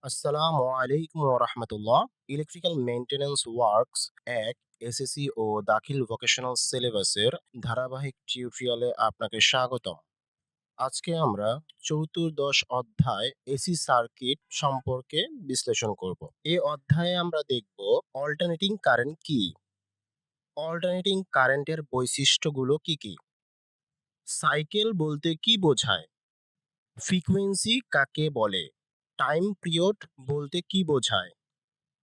আসসালামু আলাইকুম ওয়া রাহমাতুল্লাহ। ইলেকট্রিক্যাল মেইনটেন্যান্স ওয়ার্কস ১ এসএসসি ও দাখিল ভোকেশনাল সিলেবাসের ধারাবাহিক টিউটোরিয়ালে আপনাকে স্বাগতম। আজকে আমরা চতুর্দশ অধ্যায় এসি সার্কিট সম্পর্কে বিশ্লেষণ করব। এই অধ্যায়ে আমরা দেখব অল্টারনেটিং কারেন্ট কি, অল্টারনেটিং কারেন্টের বৈশিষ্ট্যগুলো কি কি, সাইকেল বলতে কি বোঝায়, ফ্রিকোয়েন্সি কাকে বলে, টাইম পিরিয়ড বলতে কি বোঝায়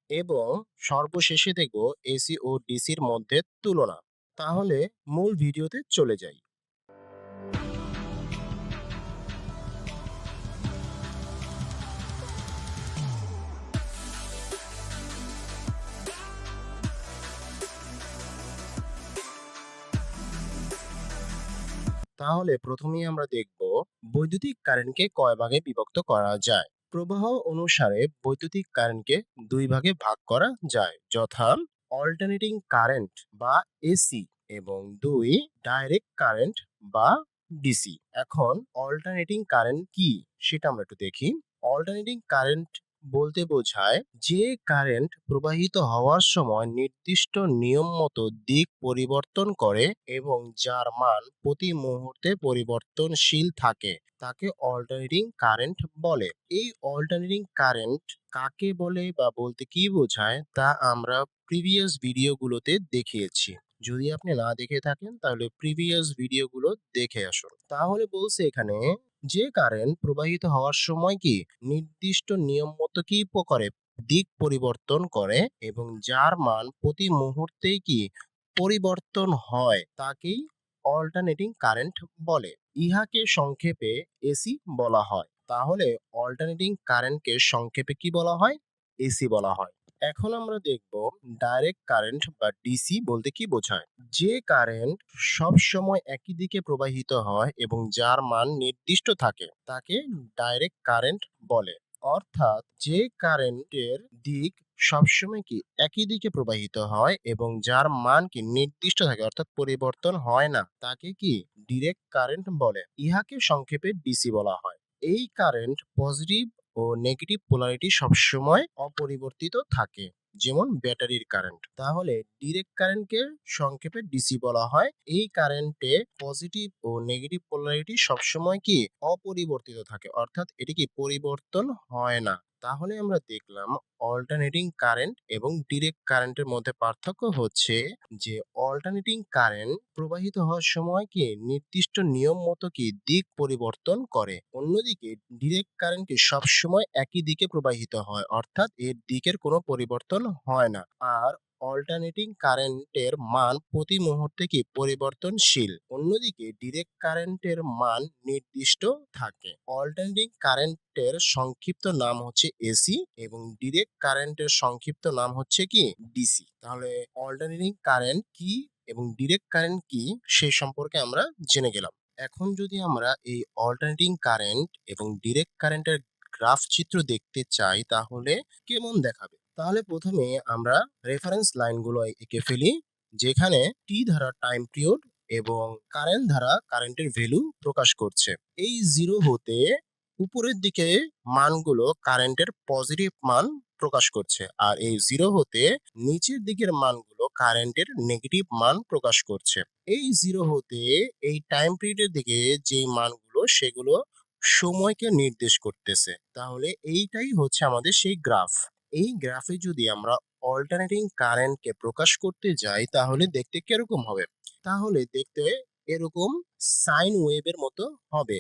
এবং সর্বশেষে দেখব এসি ও ডিসির মধ্যে তুলনা। তাহলে মূল ভিডিওতে চলে যাই। তাহলে প্রথমেই আমরা দেখব বৈদ্যুতিক কারেন্টকে কয় ভাগে বিভক্ত করা যায়। প্রবাহ অনুসারে বৈদ্যুতিক কারেন্টকে দুই ভাগে ভাগ করা যায়, যথা অল্টারনেটিং কারেন্ট বা এসি এবং দুই ডাইরেক্ট কারেন্ট বা ডিসি। এখন অল্টারনেটিং কারেন্ট কি সেটা আমরা একটু দেখি। অল্টারনেটিং কারেন্ট বলতে বোঝায় যে কারেন্ট প্রবাহিত হওয়ার সময় নির্দিষ্ট নিয়ম মতো দিক পরিবর্তন করে এবং যার মান প্রতি মুহূর্তে পরিবর্তনশীল থাকে, তাকে অল্টারনেটিং কারেন্ট বলে। এই অল্টারনেটিং কারেন্ট কাকে বলে বা বলতে কি বোঝায় তা আমরা প্রিভিয়াস ভিডিওগুলোতে দেখিয়েছি। যদি আপনি না দেখে থাকেন তাহলে প্রিভিয়াস ভিডিওগুলো দেখে আসুন। তাহলে বলছে এখানে যে কারেন্ট প্রবাহিত হওয়ার সময় কি নির্দিষ্ট নিয়ম মতো কি করে দিক পরিবর্তন করে এবং যার মান প্রতি মুহূর্তেই কি পরিবর্তন হয়, তাকেই অল্টারনেটিং কারেন্ট বলে। ইহাকে সংক্ষেপে এসি বলা হয়। তাহলে অল্টারনেটিং কারেন্টকে সংক্ষেপে কি বলা হয়? এসি বলা হয়। এখন আমরা দেখব ডাইরেক্ট কারেন্ট বা ডিসি বলতে কি বোঝায়। যে কারেন্ট সব সময় একই দিকে প্রবাহিত হয় এবং যার মান নির্দিষ্ট থাকে, তাকে ডাইরেক্ট কারেন্ট বলে। অর্থাৎ যে কারেন্টের দিক সবসময় কি একই দিকে প্রবাহিত হয় এবং যার মান কি নির্দিষ্ট থাকে অর্থাৎ পরিবর্তন হয় না, তাকে কি ডিরেক্ট কারেন্ট বলে। ইহাকে সংক্ষেপে ডিসি বলা হয়। এই কারেন্ট পজিটিভ ও নেগেটিভ পোলারিটি সবসময় অপরিবর্তিত থাকে, যেমন ব্যাটারির কারেন্ট। তাহলে ডিরেক্ট কারেন্টকে সংক্ষেপে ডিসি বলা হয়। এই কারেন্টে পজিটিভ ও নেগেটিভ পোলারিটি সবসময় কি অপরিবর্তিত থাকে, অর্থাৎ এটি কি পরিবর্তন হয় না। তাহলে আমরা দেখলাম অল্টারনেটিং কারেন্ট এবং ডিরেক্ট কারেন্টের মধ্যে পার্থক্য হচ্ছে যে অল্টারনেটিং কারেন্ট প্রবাহিত হওয়ার সময় কি নির্দিষ্ট নিয়ম মতো কি দিক পরিবর্তন করে, অন্যদিকে ডিরেক্ট কারেন্ট কি সবসময় একই দিকে প্রবাহিত হয়, অর্থাৎ এর দিকের কোনো পরিবর্তন হয় না। আর অল্টারনেটিং কারেন্টের মান প্রতি মুহূর্তে কি পরিবর্তনশীল, অন্যদিকে ডিরেক্ট কারেন্টের মান নির্দিষ্ট থাকে। অল্টারনেটিং কারেন্টের সংক্ষিপ্ত নাম হচ্ছে এসি এবং ডিরেক্ট কারেন্টের সংক্ষিপ্ত নাম হচ্ছে কি ডিসি। তাহলে অল্টারনেটিং কারেন্ট কি এবং ডিরেক্ট কারেন্ট কি সে সম্পর্কে আমরা জেনে গেলাম। এখন যদি আমরা এই অল্টারনেটিং কারেন্ট এবং ডিরেক্ট কারেন্টের গ্রাফ চিত্র দেখতে চাই তাহলে কেমন দেখাবে। তাহলে প্রথমে আমরা রেফারেন্স লাইনগুলো এঁকে ফেলি, যেখানে টি ধারা টাইম পিরিয়ড এবং কারেন্ট ধারা কারেন্টের ভ্যালু প্রকাশ করছে। এই জিরো হতে উপরের দিকে মানগুলো কারেন্টের পজিটিভ মান প্রকাশ করছে, আর এই জিরো হতে নিচের দিকের মানগুলো কারেন্টের নেগেটিভ মান প্রকাশ করছে। এই জিরো হতে এই টাইম পিরিয়ডের দিকে যেই মানগুলো সেগুলো সময়কে নির্দেশ করতেছে। তাহলে এইটাই হচ্ছে আমাদের সেই গ্রাফ। এই গ্রাফে যদি আমরা অল্টারনেটিং কারেন্টকে প্রকাশ করতে যাই তাহলে দেখতে কিরকম হবে। তাহলে দেখতে এরকম সাইন ওয়েভের মতো হবে,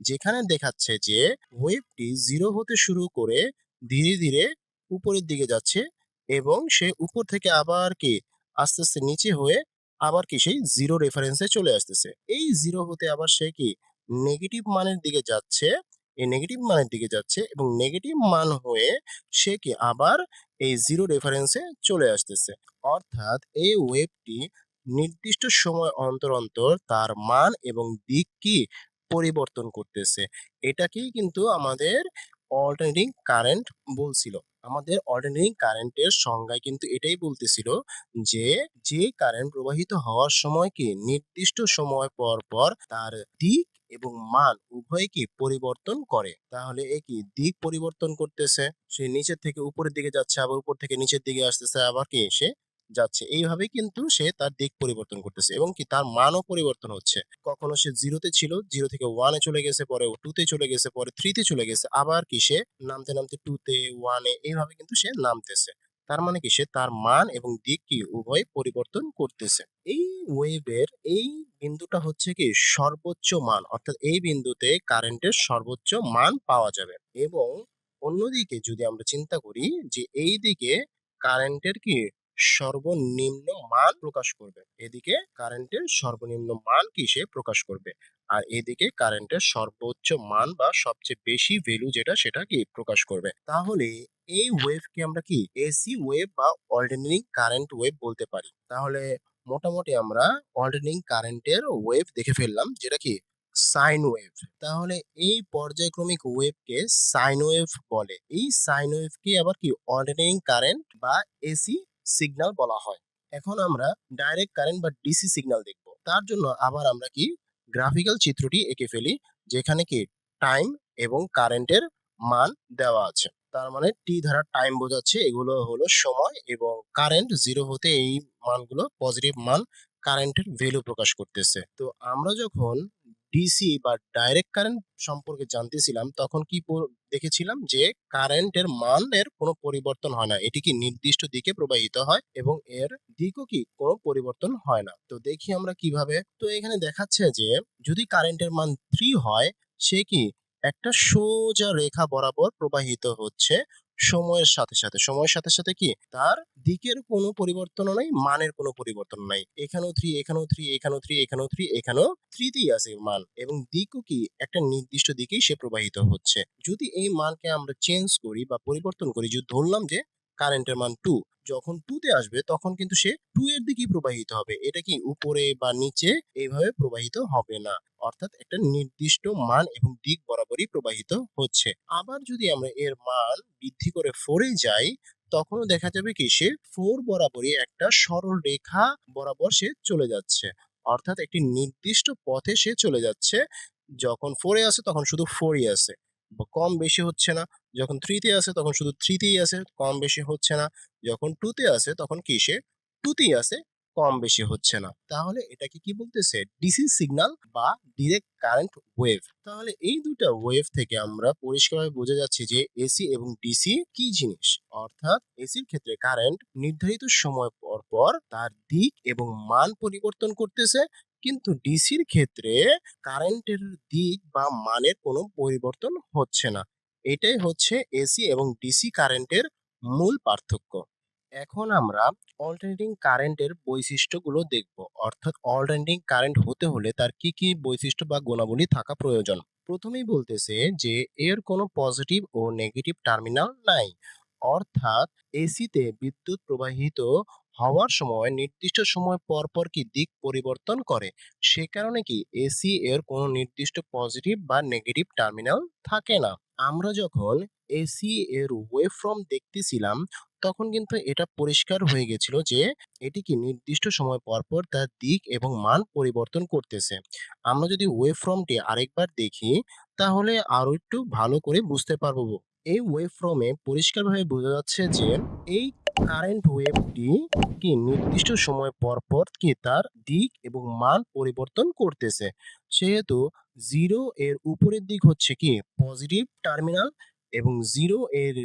যেখানে দেখাচ্ছে যে ওয়েভটি জিরো হতে শুরু করে ধীরে ধীরে উপরের দিকে যাচ্ছে এবং সে উপর থেকে আবার কি আস্তে আস্তে নিচে হয়ে আবার কি সেই জিরো রেফারেন্সে চলে আসতেছে। এই জিরো হতে আবার সে কি নেগেটিভ মানের দিকে যাচ্ছে, এই নেগেটিভ মানের দিকে যাচ্ছে এবং নেগেটিভ মান হয়ে সে কি আবার এই জিরো রেফারেন্সে চলে আসতেছে। অর্থাৎ এই ওয়েভটি নির্দিষ্ট সময় অন্তর অন্তর তার মান এবং দিক কি পরিবর্তন করতেছে। এটাকেই কিন্তু আমাদের অল্টারনেটিং কারেন্ট বলছিল। আমাদের অল্টারনেটিং কারেন্টের সংজ্ঞায় কিন্তু এটাই বলতেছিল যে যে কারেন্ট প্রবাহিত হওয়ার সময় কি নির্দিষ্ট সময় পর পর তার দিক এবং মান উভয় কি পরিবর্তন করে। তাহলে এ কি দিক পরিবর্তন করতেছে, সে নিচের থেকে উপরের দিকে যাচ্ছে, আবার উপর থেকে নিচের দিকে আসতেছে, আবার কি সে যাচ্ছে। এইভাবে কিন্তু সে তার দিক পরিবর্তন করতেছে এবং কি তার মানও পরিবর্তন হচ্ছে। কখনো সে 0 তে ছিল, 0 থেকে 1 এ চলে গেছে, পরে 2 তে চলে গেছে, পরে 3 তে চলে গেছে। আবার কি সে নামতে, নামতে 2 তে, 1 এ এইভাবে কিন্তু সে নামতেছে। তার মানে কি সে তার মান এবং দিক কি উভয় পরিবর্তন করতেছে। এই ওয়েভের এই বিন্দুটা হচ্ছে কি সর্বোচ্চ মান, অর্থাৎ এই বিন্দুতে কারেন্টের সর্বোচ্চ মান পাওয়া যাবে। এবং অন্যদিকে যদি আমরা চিন্তা করি যে এই দিকে কারেন্টের কি সর্বনিম্ন মান প্রকাশ করবে, এদিকে কারেন্টের সর্বনিম্ন মান কি সে প্রকাশ করবে, আর এদিকে কারেন্টের সর্বোচ্চ মান বা সবচেয়ে বেশি ভ্যালু যেটা সেটা কি প্রকাশ করবে। তাহলে এই ওয়েভকে আমরা কি এসি ওয়েভ বা অল্টারনেটিং কারেন্ট ওয়েভ বলতে পারি। তাহলে মোটামুটি আমরা অল্টারনেটিং কারেন্টের ওয়েভ দেখে ফেললাম, যেটা কি সাইন ওয়েভ। তাহলে এই পর্যায়ক্রমিক ওয়েভকে সাইন ওয়েভ বলে। এই সাইন ওয়েভকে আবার কি অল্টারনেটিং কারেন্ট বা এসি সিগন্যাল বলা হয়। এখন আমরা ডাইরেক্ট কারেন্ট বা ডিসি সিগন্যাল দেখব। তার জন্য আবার আমরা কি গ্রাফিক্যাল চিত্রটি এঁকে ফেলি, যেখানে কি টাইম এবং কারেন্টের মান দেওয়া আছে। তার মানে টি দ্বারা টাইম বোঝাচ্ছে, এগুলো হলো সময়, এবং কারেন্ট 0 হতে এই মানগুলো পজিটিভ মান কারেন্টের ভ্যালু প্রকাশ করতেছে। তো আমরা যখন ডিসি বা ডাইরেক্ট কারেন্ট সম্পর্কে জানতেছিলাম, তখন কি দেখেছিলাম যে কারেন্টের মানের কোনো পরিবর্তন হয় না, এটি কি নির্দিষ্ট দিকে প্রবাহিত হয় এবং এর দিকও কি কোনো পরিবর্তন হয় না। তো দেখি আমরা কিভাবে। তো এখানে দেখাচ্ছে যে যদি কারেন্টের মান 3 হয়, সে কি একটা সোজা রেখা বরাবর প্রবাহিত হচ্ছে সময়ের সাথে সাথে কি তার দিকের কোনো পরিবর্তনও নাই, মানের কোনো পরিবর্তন নাই। এখানেও 3, এখানেও 3, এখানেও 3, এখানেও 3, এখানেও 3 তেই আছে মান, এবং দিকও কি একটা নির্দিষ্ট দিকেই সে প্রবাহিত হচ্ছে। যদি এই মানকে আমরা চেঞ্জ করি বা পরিবর্তন করি, যদি ধরলাম যে কারেন্টের মান 2, যখন 2 তে আসবে তখন কিন্তু সে 2 এর দিকেই প্রবাহিত হবে। এটা কি উপরে বা নিচে এইভাবে প্রবাহিত হবে না, অর্থাৎ একটা নির্দিষ্ট মান এবং দিক বরাবরই প্রবাহিত হচ্ছে। আবার যদি আমরা এর মান বৃদ্ধি করে 4 এ যাই, তখনও দেখা যাবে কি সে 4 বরাবরই একটা সরল রেখা বরাবর সে চলে যাচ্ছে, অর্থাৎ একটি নির্দিষ্ট পথে সে চলে যাচ্ছে। যখন 4 এ আছে তখন শুধু 4 ই আছে, কম বেশি হচ্ছে না। যখন 3 তে আছে তখন শুধু 3 তেই আছে, কম বেশি হচ্ছে না। যখন 2 তে আছে তখন কি সে 2 তেই আছে, কম বেশি হচ্ছে না। তাহলে এটাকে কি বলতেছে? ডিসি সিগন্যাল বা ডিরেক্ট কারেন্ট ওয়েভ। তাহলে এই দুইটা ওয়েভ থেকে আমরা পরিষ্কারভাবে বোঝা যাচ্ছে যে এসি এবং ডিসি কি জিনিস। অর্থাৎ এসির ক্ষেত্রে কারেন্ট নির্ধারিত সময় পর পর তার দিক এবং মান পরিবর্তন করতেছে, কিন্তু ডিসির ক্ষেত্রে কারেন্টের দিক বা মানের কোনো পরিবর্তন হচ্ছে না। এটাই হচ্ছে এসি এবং ডিসি কারেন্টের মূল পার্থক্য। এখন আমরা অল্টারনেটিং কারেন্টের বৈশিষ্ট্যগুলো দেখব, অর্থাৎ অল্টারনেটিং কারেন্ট হতে হলে তার কি কি বৈশিষ্ট্য বা গুণাবলী থাকা প্রয়োজন। প্রথমেই বলতেছে যে এর কোনো পজিটিভ ও নেগেটিভ টার্মিনাল নাই, অর্থাৎ এসিতে বিদ্যুৎ প্রবাহিত হওয়ার সময় নির্দিষ্ট সময় পর পর কি দিক পরিবর্তন করে, সে কারণে কি এসি এর কোনো নির্দিষ্ট পজিটিভ বা নেগেটিভ টার্মিনাল থাকে না। আমরা যখন এসি এর ওয়েভফর্ম দেখতেছিলাম, তখন কিন্তু এটা পরিষ্কার হয়ে গেছিল যে এটি কি নির্দিষ্ট সময় পর পর তার দিক এবং মান পরিবর্তন করতেছে। আমরা যদি ওয়েভফর্মটি আরেকবার দেখি, তাহলে আরো একটু ভালো করে বুঝতে পারবো। এই ওয়েভফর্মে পরিষ্কারভাবে বোঝা যাচ্ছে যে এই কারেন্ট ওয়েভটি কি নির্দিষ্ট সময় পর পর কি তার দিক এবং মান পরিবর্তন করতেছে। সেহেতু 0 এর উপরের দিক হচ্ছে কি পজিটিভ টার্মিনাল, এবং 0 এর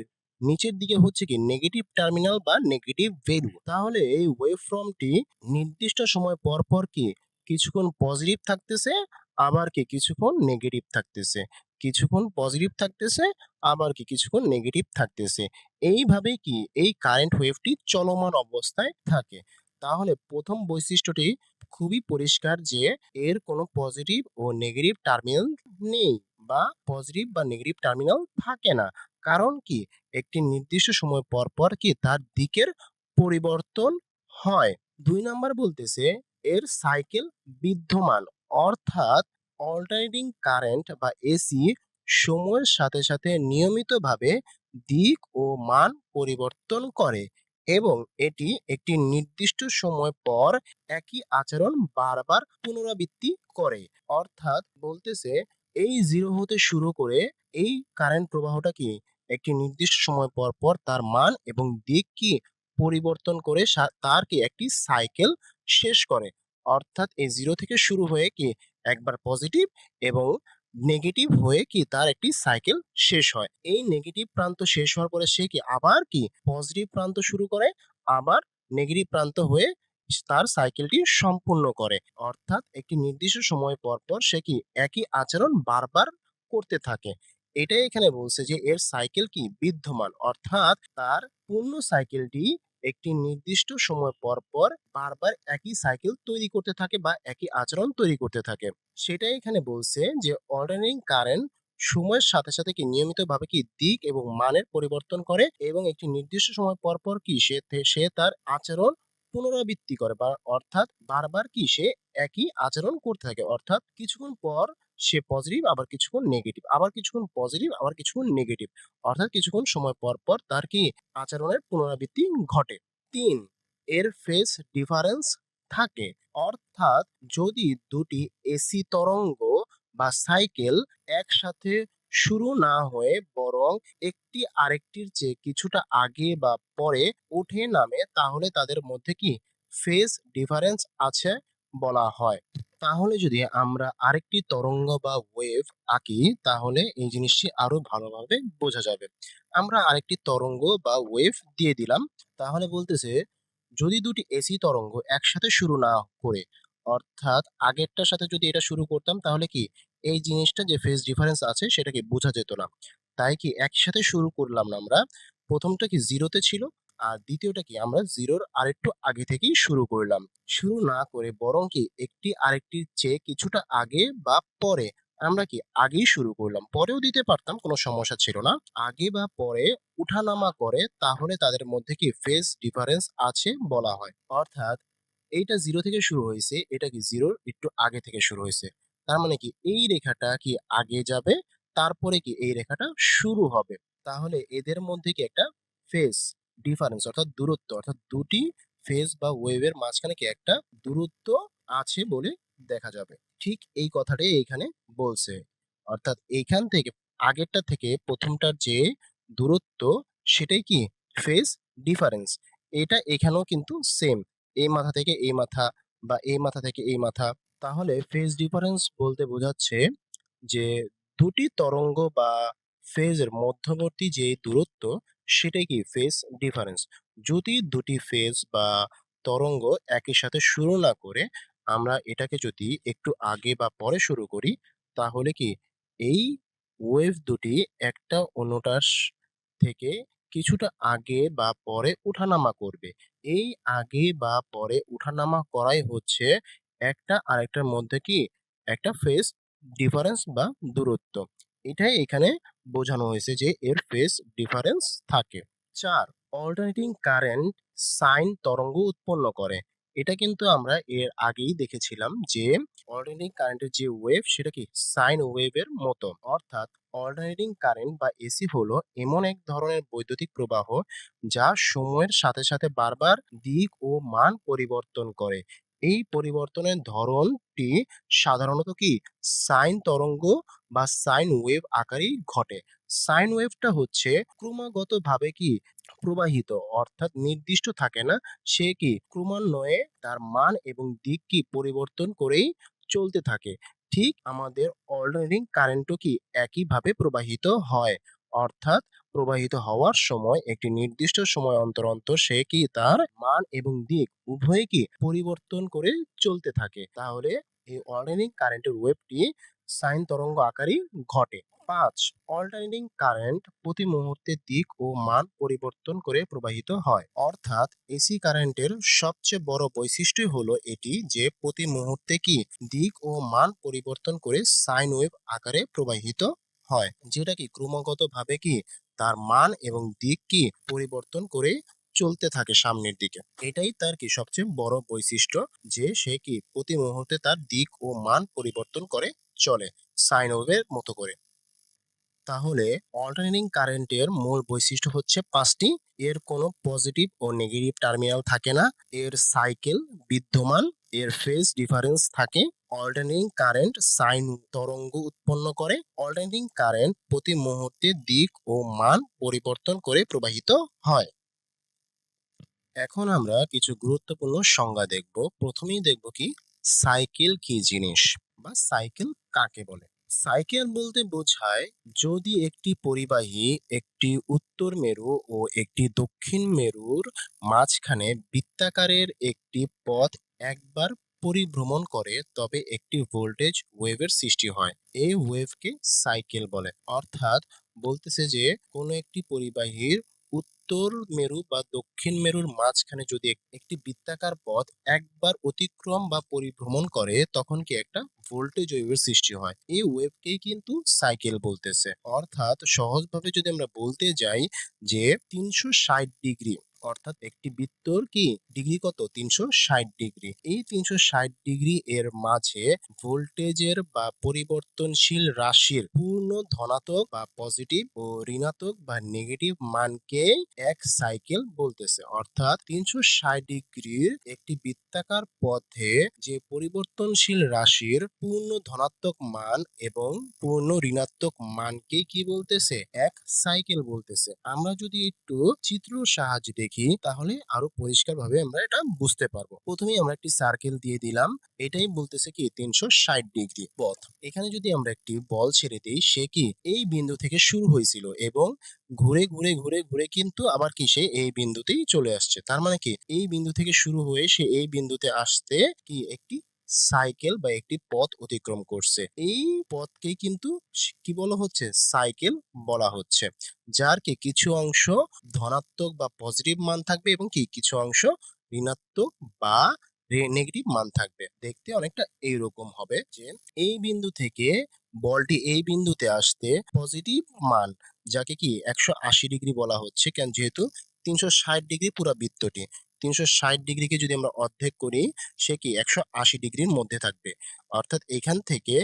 নিচের দিকে হচ্ছে কি নেগেটিভ টার্মিনাল বা নেগেটিভ ভ্যালু। তাহলে এই ওয়েভফর্মটি নির্দিষ্ট সময় পর পর কি কিছুক্ষণ পজিটিভ থাকতেছে, আবার কি কিছুক্ষণ নেগেটিভ থাকতেছে, কিছুক্ষণ পজিটিভ থাকতেছে, আবার কি কিছুক্ষণ নেগেটিভ থাকতেছে। এইভাবে কি এই কারেন্ট ওয়েভটি চলমান অবস্থায় থাকে। তাহলে প্রথম বৈশিষ্ট্যটি খুবই পরিষ্কার যে এর কোনো পজিটিভ ও নেগেটিভ টার্মিনাল নেই, বা পজিটিভ বা নেগেটিভ টার্মিনাল থাকে না। কারণ কি একটি নির্দিষ্ট সময় পর পর কি তার দিকের পরিবর্তন হয়। 2 নাম্বার বলতেছে এর সাইকেল বিদ্যমান, অর্থাৎ অল্টারনেটিং কারেন্ট বা এসি সময়ের সাথে সাথে নিয়মিতভাবে দিক ও মান পরিবর্তন করে। এবং এটি একটি নির্দিষ্ট সময় পর একই আচরণ বারবার পুনরাবৃত্তি করে। অর্থাৎ বলতেছে এই 0 হতে শুরু করে এই কারেন্ট প্রবাহটা কি একটি নির্দিষ্ট সময় পর পর তার মান এবং দিক কি পরিবর্তন করে তার কি একটি সাইকেল শেষ করে। অর্থাৎ এই 0 থেকে শুরু হয়ে কি একবার পজিটিভ এবং নেগেটিভ হয়ে কি তার একটি সাইকেল শেষ হয়। এই নেগেটিভ প্রান্ত শেষ হওয়ার পরে সে কি আবার কি পজিটিভ প্রান্ত শুরু করে, আবার নেগেটিভ প্রান্ত হয়ে তার সাইকেলটি সম্পূর্ণ করে। অর্থাৎ একটি নির্দিষ্ট সময় পর পর সে কি একই আচরণ বারবার করতে থাকে। এটাই এখানে বলছে যে এর সাইকেল কি বিদ্যমান, অর্থাৎ তার পূর্ণ সাইকেলটি একটি নির্দিষ্ট সময় পর পর বারবার একই সাইকেল তৈরি করতে থাকে বা একই আচরণ তৈরি করতে থাকে। সেটাই এখানে বলছে যে অল্টারনেটিং কারেন্ট সময়ের সাথে সাথে কি নিয়মিতভাবে কি দিক এবং মানের পরিবর্তন করে এবং একটি নির্দিষ্ট সময় পর পর কি সে তার আচরণ পুনরাবৃত্তি করে বা অর্থাৎ বারবার কি সে একই আচরণ করতে থাকে। অর্থাৎ কিছুক্ষণ পর সে পজিটিভ, আবার কিছুক্ষণ নেগেটিভ, আবার কিছুক্ষণ পজিটিভ, আবার কিছুক্ষণ নেগেটিভ। অর্থাৎ কিছুক্ষণ সময় পর পর তার কি আচরণের পুনরাবৃত্তি ঘটে। ৩, এর ফেজ ডিফারেন্স থাকে। অর্থাৎ যদি দুটি এসি তরঙ্গ বা সাইকেল একসাথে শুরু না হয়ে বরং একটি আরেকটির চেয়ে কিছুটা আগে বা পরে ওঠে নামে, তাহলে তাদের মধ্যে কি ফেজ ডিফারেন্স আছে বলা হয়। তাহলে যদি আমরা আরেকটি তরঙ্গ বা ওয়েভ আঁকি তাহলে এই জিনিসটি আরো ভালোভাবে বোঝা যাবে। আমরা আরেকটি তরঙ্গ বা ওয়েভ দিয়ে দিলাম। তাহলে বলতেছে যদি দুটি এসি তরঙ্গ একসাথে শুরু না করে, অর্থাৎ আগেরটার সাথে যদি এটা শুরু করতাম তাহলে কি এই জিনিসটা যে ফেজ ডিফারেন্স আছে সেটাকে বোঝা যেত না। তাই কি একসাথে শুরু করলাম না আমরা, প্রথমটা কি জিরোতে ছিল আর দ্বিতীয়টা কি আমরা জিরোর আরেকটু আগে থেকেই শুরু করলাম। শুরু না করে বরং কি একটি আরেকটির চেয়ে কিছুটা আগে বা পরে আমরা কি আগেই শুরু করলাম, পরেও দিতে পারতাম, কোনো সমস্যা ছিল না। আগে বা পরে উঠানামা করে তাহলে তাদের মধ্যে কি ফেজ ডিফারেন্স আছে বলা হয়। অর্থাৎ এইটা জিরো থেকে শুরু হয়েছে, এটা কি জিরোর একটু আগে থেকে শুরু হয়েছে। তার মানে কি এই রেখাটা কি আগে যাবে, তারপরে কি এই রেখাটা শুরু হবে। তাহলে এদের মধ্যে কি একটা ফেজ ডিফারেন্স অর্থাৎ দূরত্ব, অর্থাৎ দুটি ফেজ বা ওয়েভের মাঝখানে কি একটা দূরত্ব আছে বলে দেখা যাবে। ঠিক এই কথাটাই এখানে বলছে। অর্থাৎ এইখান থেকে আগেরটা থেকে প্রথমটার যে দূরত্ব সেটাই কি ফেজ ডিফারেন্স। এটা এখানেও কিন্তু সেম, এই মাথা থেকে এই মাথা বা এই মাথা থেকে এই মাথা। তাহলে ফেজ ডিফারেন্স বলতে বোঝাচ্ছে যে দুটি তরঙ্গ বা ফেজের মধ্যবর্তী যে দূরত্ব সেটাই কি ফেজ ডিফারেন্স। যদি দুটি ফেজ বা তরঙ্গ একই সাথে শুরু না করে আমরা এটাকে যদি একটু আগে বা পরে শুরু করি তাহলে কি এই ওয়েভ দুটি একটা অন্যটার থেকে কিছুটা আগে বা পরে উঠানামা করবে। এই আগে বা পরে উঠানামা করাই হচ্ছে একটা আরেকটার মধ্যে কি একটা ফেজ ডিফারেন্স বা দূরত্ব। এটাই এখানে বোঝানো হয়েছে যে এর ফেজ ডিফারেন্স থাকে। ৪, অল্টারনেটিং কারেন্ট সাইন তরঙ্গ উৎপন্ন করে। এটা কিন্তু আমরা এর আগেই দেখেছিলাম যে অল্টারনেটিং কারেন্টের যে ওয়েভ সেটা কি সাইন ওয়েভের মতো। অর্থাৎ অল্টারনেটিং কারেন্ট বা এসি হলো এমন এক ধরনের বৈদ্যুতিক প্রবাহ যা সময়ের সাথে সাথে বারবার দিক ও মান পরিবর্তন করে। এই পরিবর্তনের ধরনটি সাধারণত কি সাইন তরঙ্গ বা সাইন ওয়েভ আকারেই ঘটে। সাইন ওয়েভটা হচ্ছে ক্রমাগতভাবে কি প্রবাহিত, অর্থাৎ নির্দিষ্ট থাকে না, সে কি ক্রমান্বয়ে তার মান এবং দিক কি পরিবর্তন করেই চলতে থাকে। ঠিক আমাদের অল্টারনেটিং কারেন্টও কি একইভাবে প্রবাহিত হয়। অর্থাৎ প্রবাহিত হওয়ার সময় একটি নির্দিষ্ট সময় অন্তর অন্তর সে কি তার মান এবং দিক উভয় কি পরিবর্তন করে চলতে থাকে। তাহলে এই অল্টারনেটিং কারেন্টের ওয়েভটি সাইন তরঙ্গ আকারেই ঘটে। ৫, অল্টারনেটিং কারেন্ট প্রতি মুহূর্তে দিক ও মান পরিবর্তন করে প্রবাহিত হয়। অর্থাৎ এসি কারেন্টের সবচেয়ে বড় বৈশিষ্ট্য হলো এটি যে প্রতি মুহূর্তে কি দিক ও মান পরিবর্তন করে সাইন ওয়েভ আকারে প্রবাহিত হয়, যেটা কি ক্রমাগতভাবে কি তার মান এবং দিক কি পরিবর্তন করে চলতে থাকে সামনের দিকে। এটাই তার কি সবচেয়ে বড় বৈশিষ্ট্য যে সে কি প্রতি মুহূর্তে তার দিক ও মান পরিবর্তন করে চলে সাইন ওয়েভের মতো করে। তাহলে অল্টারনেটিং কারেন্টের মূল বৈশিষ্ট্য হচ্ছে 5টি। এর কোনো পজিটিভ ও নেগেটিভ টার্মিনাল থাকে না, এর সাইকেল বিদ্যমান, এর ফেজ ডিফারেন্স থাকে, অল্টারনেটিং কারেন্ট সাইন তরঙ্গ উৎপন্ন করে, অল্টারনেটিং কারেন্ট প্রতি মুহূর্তে দিক ও মান পরিবর্তন করে প্রবাহিত হয়। এখন আমরা কিছু গুরুত্বপূর্ণ সংজ্ঞা দেখব। প্রথমেই দেখব কি সাইকেল কি জিনিস বা সাইকেল কাকে বলে। সাইকেল বলতে বোঝায় যদি একটি পরিবাহী একটি উত্তর মেরু ও একটি দক্ষিণ মেরুর মাঝখানে বৃত্তাকারের একটি পথ একবার পরিভ্রমণ করে তবে একটি ভোল্টেজ ওয়েভের সৃষ্টি হয়। এই ওয়েভকে সাইকেল বলে। অর্থাৎ বলতেছে যে কোনো একটি পরিবাহীর উত্তর মেরু বা দক্ষিণ মেরুর মাঝখানে যদি একটি বৃত্তাকার পথ একবার অতিক্রম বা পরিভ্রমণ করে তখন কি একটা ভোল্টেজ ওয়েভের সৃষ্টি হয়। এই ওয়েভকেই কিন্তু সাইকেল বলতেছে। অর্থাৎ সহজভাবে যদি আমরা বলতে যাই যে 360 ডিগ্রি, অর্থাৎ একটি বৃত্তর কি ডিগ্রি কত 360 ডিগ্রি, এই 360 ডিগ্রি এর মাঝে ভোল্টেজের বা পরিবর্তনশীল রাশির পূর্ণ ধনাত্মক বা পজিটিভ ও ঋণাত্মক বা নেগেটিভ মানকে এক সাইকেল বলতেছে। অর্থাৎ 360 ডিগ্রির একটি বৃত্তাকার পথে যে পরিবর্তনশীল রাশির পূর্ণ ধনাত্মক মান এবং পূর্ণ ঋণাত্মক মানকে কি বলতেছে এক সাইকেল বলতেছে। আমরা যদি একটু চিত্র সাহায্যে দেখি তাহলে আরো পরিষ্কারভাবে আমরা এটা বুঝতে পারবো। প্রথমেই আমরা একটি সার্কেল দিয়ে দিলাম, এটাই বলতেছে কি 360 ডিগ্রি পথ। এখানে যদি আমরা একটি বল ছেড়ে দিই সে কি এই বিন্দু থেকে শুরু হয়েছিল এবং ঘুরে ঘুরে ঘুরে ঘুরে কিন্তু আবার কি সে এই বিন্দুতেই চলে আসছে। তার মানে কি এই বিন্দু থেকে শুরু হয়ে সে এই বিন্দুতে আসতে কি একটি সাইকেল বা একটি পথ অতিক্রম করছে। এই পথকে কিন্তু কি বলা হচ্ছে সাইকেল বলা হচ্ছে, যার কি কিছু অংশ ধনাত্মক বা পজিটিভ মান থাকবে এবং কি কিছু অংশ ঋণাত্মক বা নেগেটিভ মান থাকবে। দেখতে অনেকটা এইরকম হবে যে এই বিন্দু থেকে বলটি এই বিন্দুতে আসতে পজিটিভ মান যাকে কি 180 ডিগ্রি বলা হচ্ছে, কেন যেহেতু 360 ডিগ্রি পুরো বৃত্তটি, 360 ডিগ্রিকে যদি আমরা অর্ধেক করি সে কি 180 ডিগ্রির মধ্যে থাকবে। অর্থাৎ এখান থেকে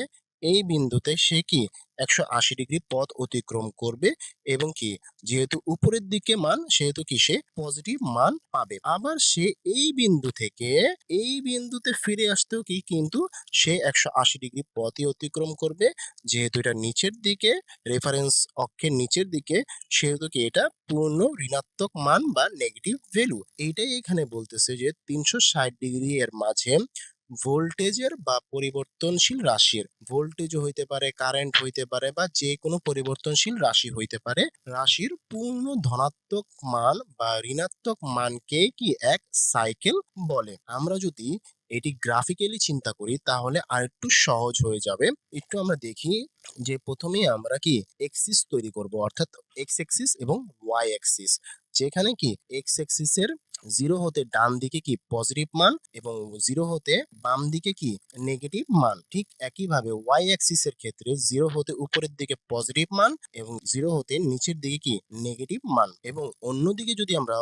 এই বিন্দুতে সে কি 180 ডিগ্রি পথ অতিক্রম করবে এবং কি যেহেতু উপরের দিকে মান সেহেতু কি সে পজিটিভ মান পাবে। আবার সে এই বিন্দু থেকে এই বিন্দুতে ফিরে আসতেও কি কিন্তু সে 180 ডিগ্রি পথই অতিক্রম করবে। যেহেতু এটা নিচের দিকে, রেফারেন্স অক্ষের নিচের দিকে, সেহেতু কি এটা পূর্ণ ঋণাত্মক মান বা নেগেটিভ ভ্যালু। এইটাই এখানে বলতেছে যে 360 ডিগ্রি এর মাঝে ভোল্টেজের বা পরিবর্তনশীল রাশির, ভোল্টেজও হইতে পারে, কারেন্ট হইতে পারে বা যে কোনো পরিবর্তনশীল রাশি হইতে পারে, রাশির পূর্ণ ধনাত্মক মান বা ঋণাত্মক মানকে কি এক সাইকেল বলে। আমরা যদি এটি গ্রাফিক্যালি চিন্তা করি তাহলে আরেকটু সহজ হয়ে যাবে। একটু আমরা দেখি যে প্রথমেই আমরা কি এক্সিস তৈরি করব, অর্থাৎ এক্স এক্সিস এবং ওয়াই এক্সিস। যেখানে কি এক্স এক্সিসের 0 হতে ডান দিকে কি পজিটিভ মান এবং 0 হতে বাম দিকে কি নেগেটিভ মান। ঠিক একইভাবে ওয়াই অ্যাক্সিস এর ক্ষেত্রে 0 হতে উপরের দিকে পজিটিভ মান এবং 0 হতে নিচের দিকে কি নেগেটিভ মান। এবং অন্যদিকে যদি আমরা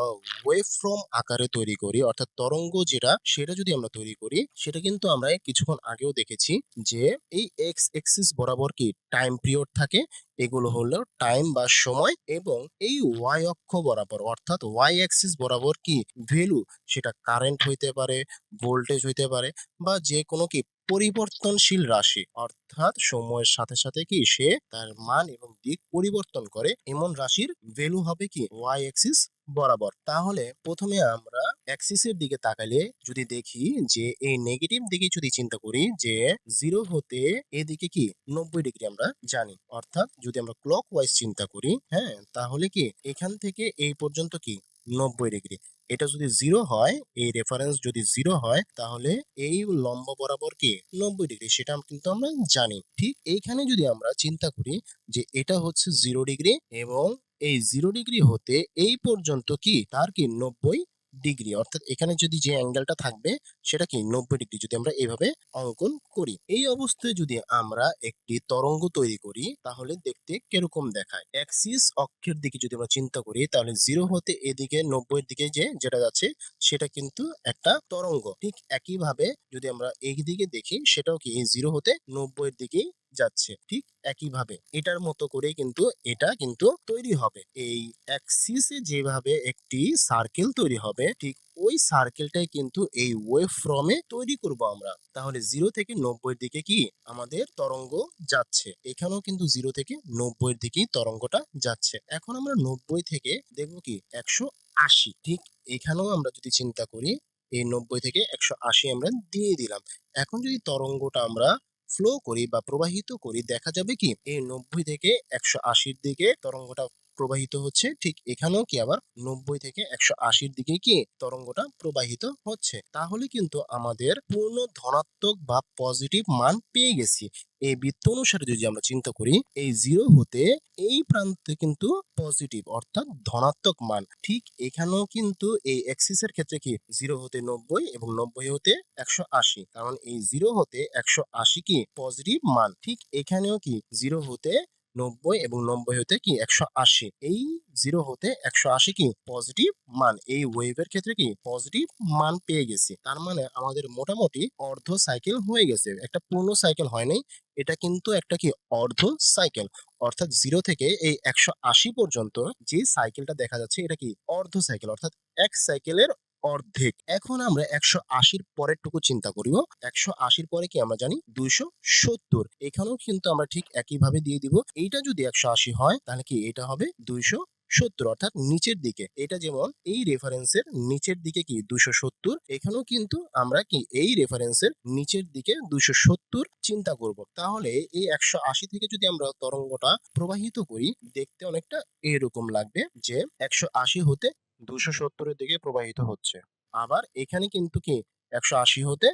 ওয়েভ ফর্ম আকারে তৈরি করি, অর্থাৎ তরঙ্গ যেটা সেটা যদি আমরা তৈরি করি, সেটা কিন্তু আমরা কিছুক্ষণ আগেও দেখেছি যে এই এক্স এক্সিস বরাবর কি টাইম পিরিয়ড থাকে, এগুলো হলো টাইম বা সময়, এবং এই ওয়াই অক্ষ বরাবর অর্থাৎ ওয়াই অ্যাক্সিস বরাবর কি ভ্যালু, সেটা কারেন্ট হইতে পারে, ভোল্টেজ হইতে পারে বা যে কোনো কি পরিবর্তনশীল রাশি, অর্থাৎ সময়ের সাথে সাথে কি সে তার মান এবং দিক পরিবর্তন করে এমন রাশির ভ্যালু হবে কি ওয়াই অ্যাক্সিস বরাবর। তাহলে প্রথমে আমরা অ্যাক্সিসের দিকে তাকালে যদি দেখি যে এই নেগেটিভ দিকে যদি চিন্তা করি যে 0 হতে এদিকে কি 90 ডিগ্রি আমরা জানি, অর্থাৎ যদি আমরা ক্লক ওয়াইজ চিন্তা করি, হ্যাঁ, তাহলে কি এখান থেকে এই পর্যন্ত কি 90 ডিগ্রি। এটা যদি 0 হয়, এই রেফারেন্স যদি 0 হয় তাহলে এই লম্ব বরাবর কি 90 ডিগ্রি, সেটা কিন্তু আমরা জানি। ঠিক এইখানে যদি আমরা চিন্তা করি যে এটা হচ্ছে 0 ডিগ্রি এবং এই 0 ডিগ্রি হতে এই পর্যন্ত কি তার কি 90 ডিগ্রি, অর্থাৎ এখানে যদি যে অ্যাঙ্গেলটা থাকবে সেটা কি 90 ডিগ্রি যদি আমরা এভাবে অঙ্কন করি। এই অবস্থায় যদি আমরা একটি তরঙ্গ তৈরি করি তাহলে দেখতে কিরকম দেখায়। অ্যাক্সিস অক্ষের দিকে যদি আমরা চিন্তা করি তাহলে 0 হতে এদিকে 90 দিকে যে যেটা যাচ্ছে সেটা কিন্তু একটা তরঙ্গ। ঠিক একইভাবে যদি আমরা এই দিকে দেখি সেটাও কি এই 0 হতে 90 দিকেই যাচ্ছে। ঠিক একইভাবে এটার মতো করেই কিন্তু এটা কিন্তু তৈরি হবে। এই অ্যাক্সিসে যেভাবে একটি সার্কেল তৈরি হবে, ঠিক ওই সার্কেলটাই কিন্তু এই ওয়েভ ফর্মে তৈরি করব আমরা। তাহলে 0 থেকে 90 এর দিকে কি আমাদের তরঙ্গ যাচ্ছে। এখানেও কিন্তু 0 থেকে 90 এর দিকেই তরঙ্গটা যাচ্ছে। এখন আমরা 90 থেকে দেখব কি 180। ঠিক এখানেও আমরা যদি চিন্তা করি, এই 90 থেকে 180 আমরা দিয়ে দিলাম। এখন যদি তরঙ্গটা আমরা ফ্লো করি বা প্রবাহিত করি, দেখা যাবে কি এই 90 থেকে 180 এর দিকে তরঙ্গটা প্রবাহিত হচ্ছে। ঠিক এখানেও কি আবার 90 থেকে 180 এর দিকে কি তরঙ্গটা প্রবাহিত হচ্ছে। তাহলে কিন্তু আমাদের পূর্ণ ধনাত্মক বা পজিটিভ মান পেয়ে গেছি। এই বৃত্ত অনুসারে যদি আমরা চিন্তা করি, এই 0 হতে এই প্রান্তে কিন্তু পজিটিভ অর্থাৎ ধনাত্মক মান। ঠিক এখানেও কিন্তু এই এক্সিস এর ক্ষেত্রে কি 0 হতে 90 এবং 90 হতে 180, কারণ এই 0 হতে 180 কি পজিটিভ মান। ঠিক এখানেও কি 0 হতে 90 এবং 90 হতে কি 180, এই 0 হতে 180 কি পজিটিভ মান। এই ওয়েভের ক্ষেত্রে কি পজিটিভ মান পেয়ে গেছি। তার মানে আমাদের মোটামুটি অর্ধ সাইকেল হয়ে গেছে, একটা পূর্ণ সাইকেল হয় নাই। এটা কিন্তু একটা কি অর্ধ সাইকেল, অর্থাৎ 0 থেকে এই 180 পর্যন্ত যে সাইকেলটা দেখা যাচ্ছে এটা কি অর্ধ সাইকেল, অর্থাৎ এক সাইকেলের অর্ধেক। এখন আমরা 180 পরেরটুকু চিন্তা করিব। 180 পরে কি আমরা জানি 270। এখানেও কিন্তু আমরা ঠিক একইভাবে দিয়ে দিব। এইটা যদি 180 হয় তাহলে কি এটা হবে 270, অর্থাৎ নিচের দিকে। এটা যেমন এই রেফারেন্সের নিচের দিকে কি 270, এখানেও কিন্তু আমরা কি এই রেফারেন্সের নিচের দিকে 270 চিন্তা করব। তাহলে এই 180 থেকে যদি আমরা তরঙ্গটা প্রবাহিত করি, দেখতে অনেকটা এরকম লাগবে যে 180 হতে 270 এর দিকে প্রবাহিত হচ্ছে। আবার এখানে কিন্তু কি 180 হতে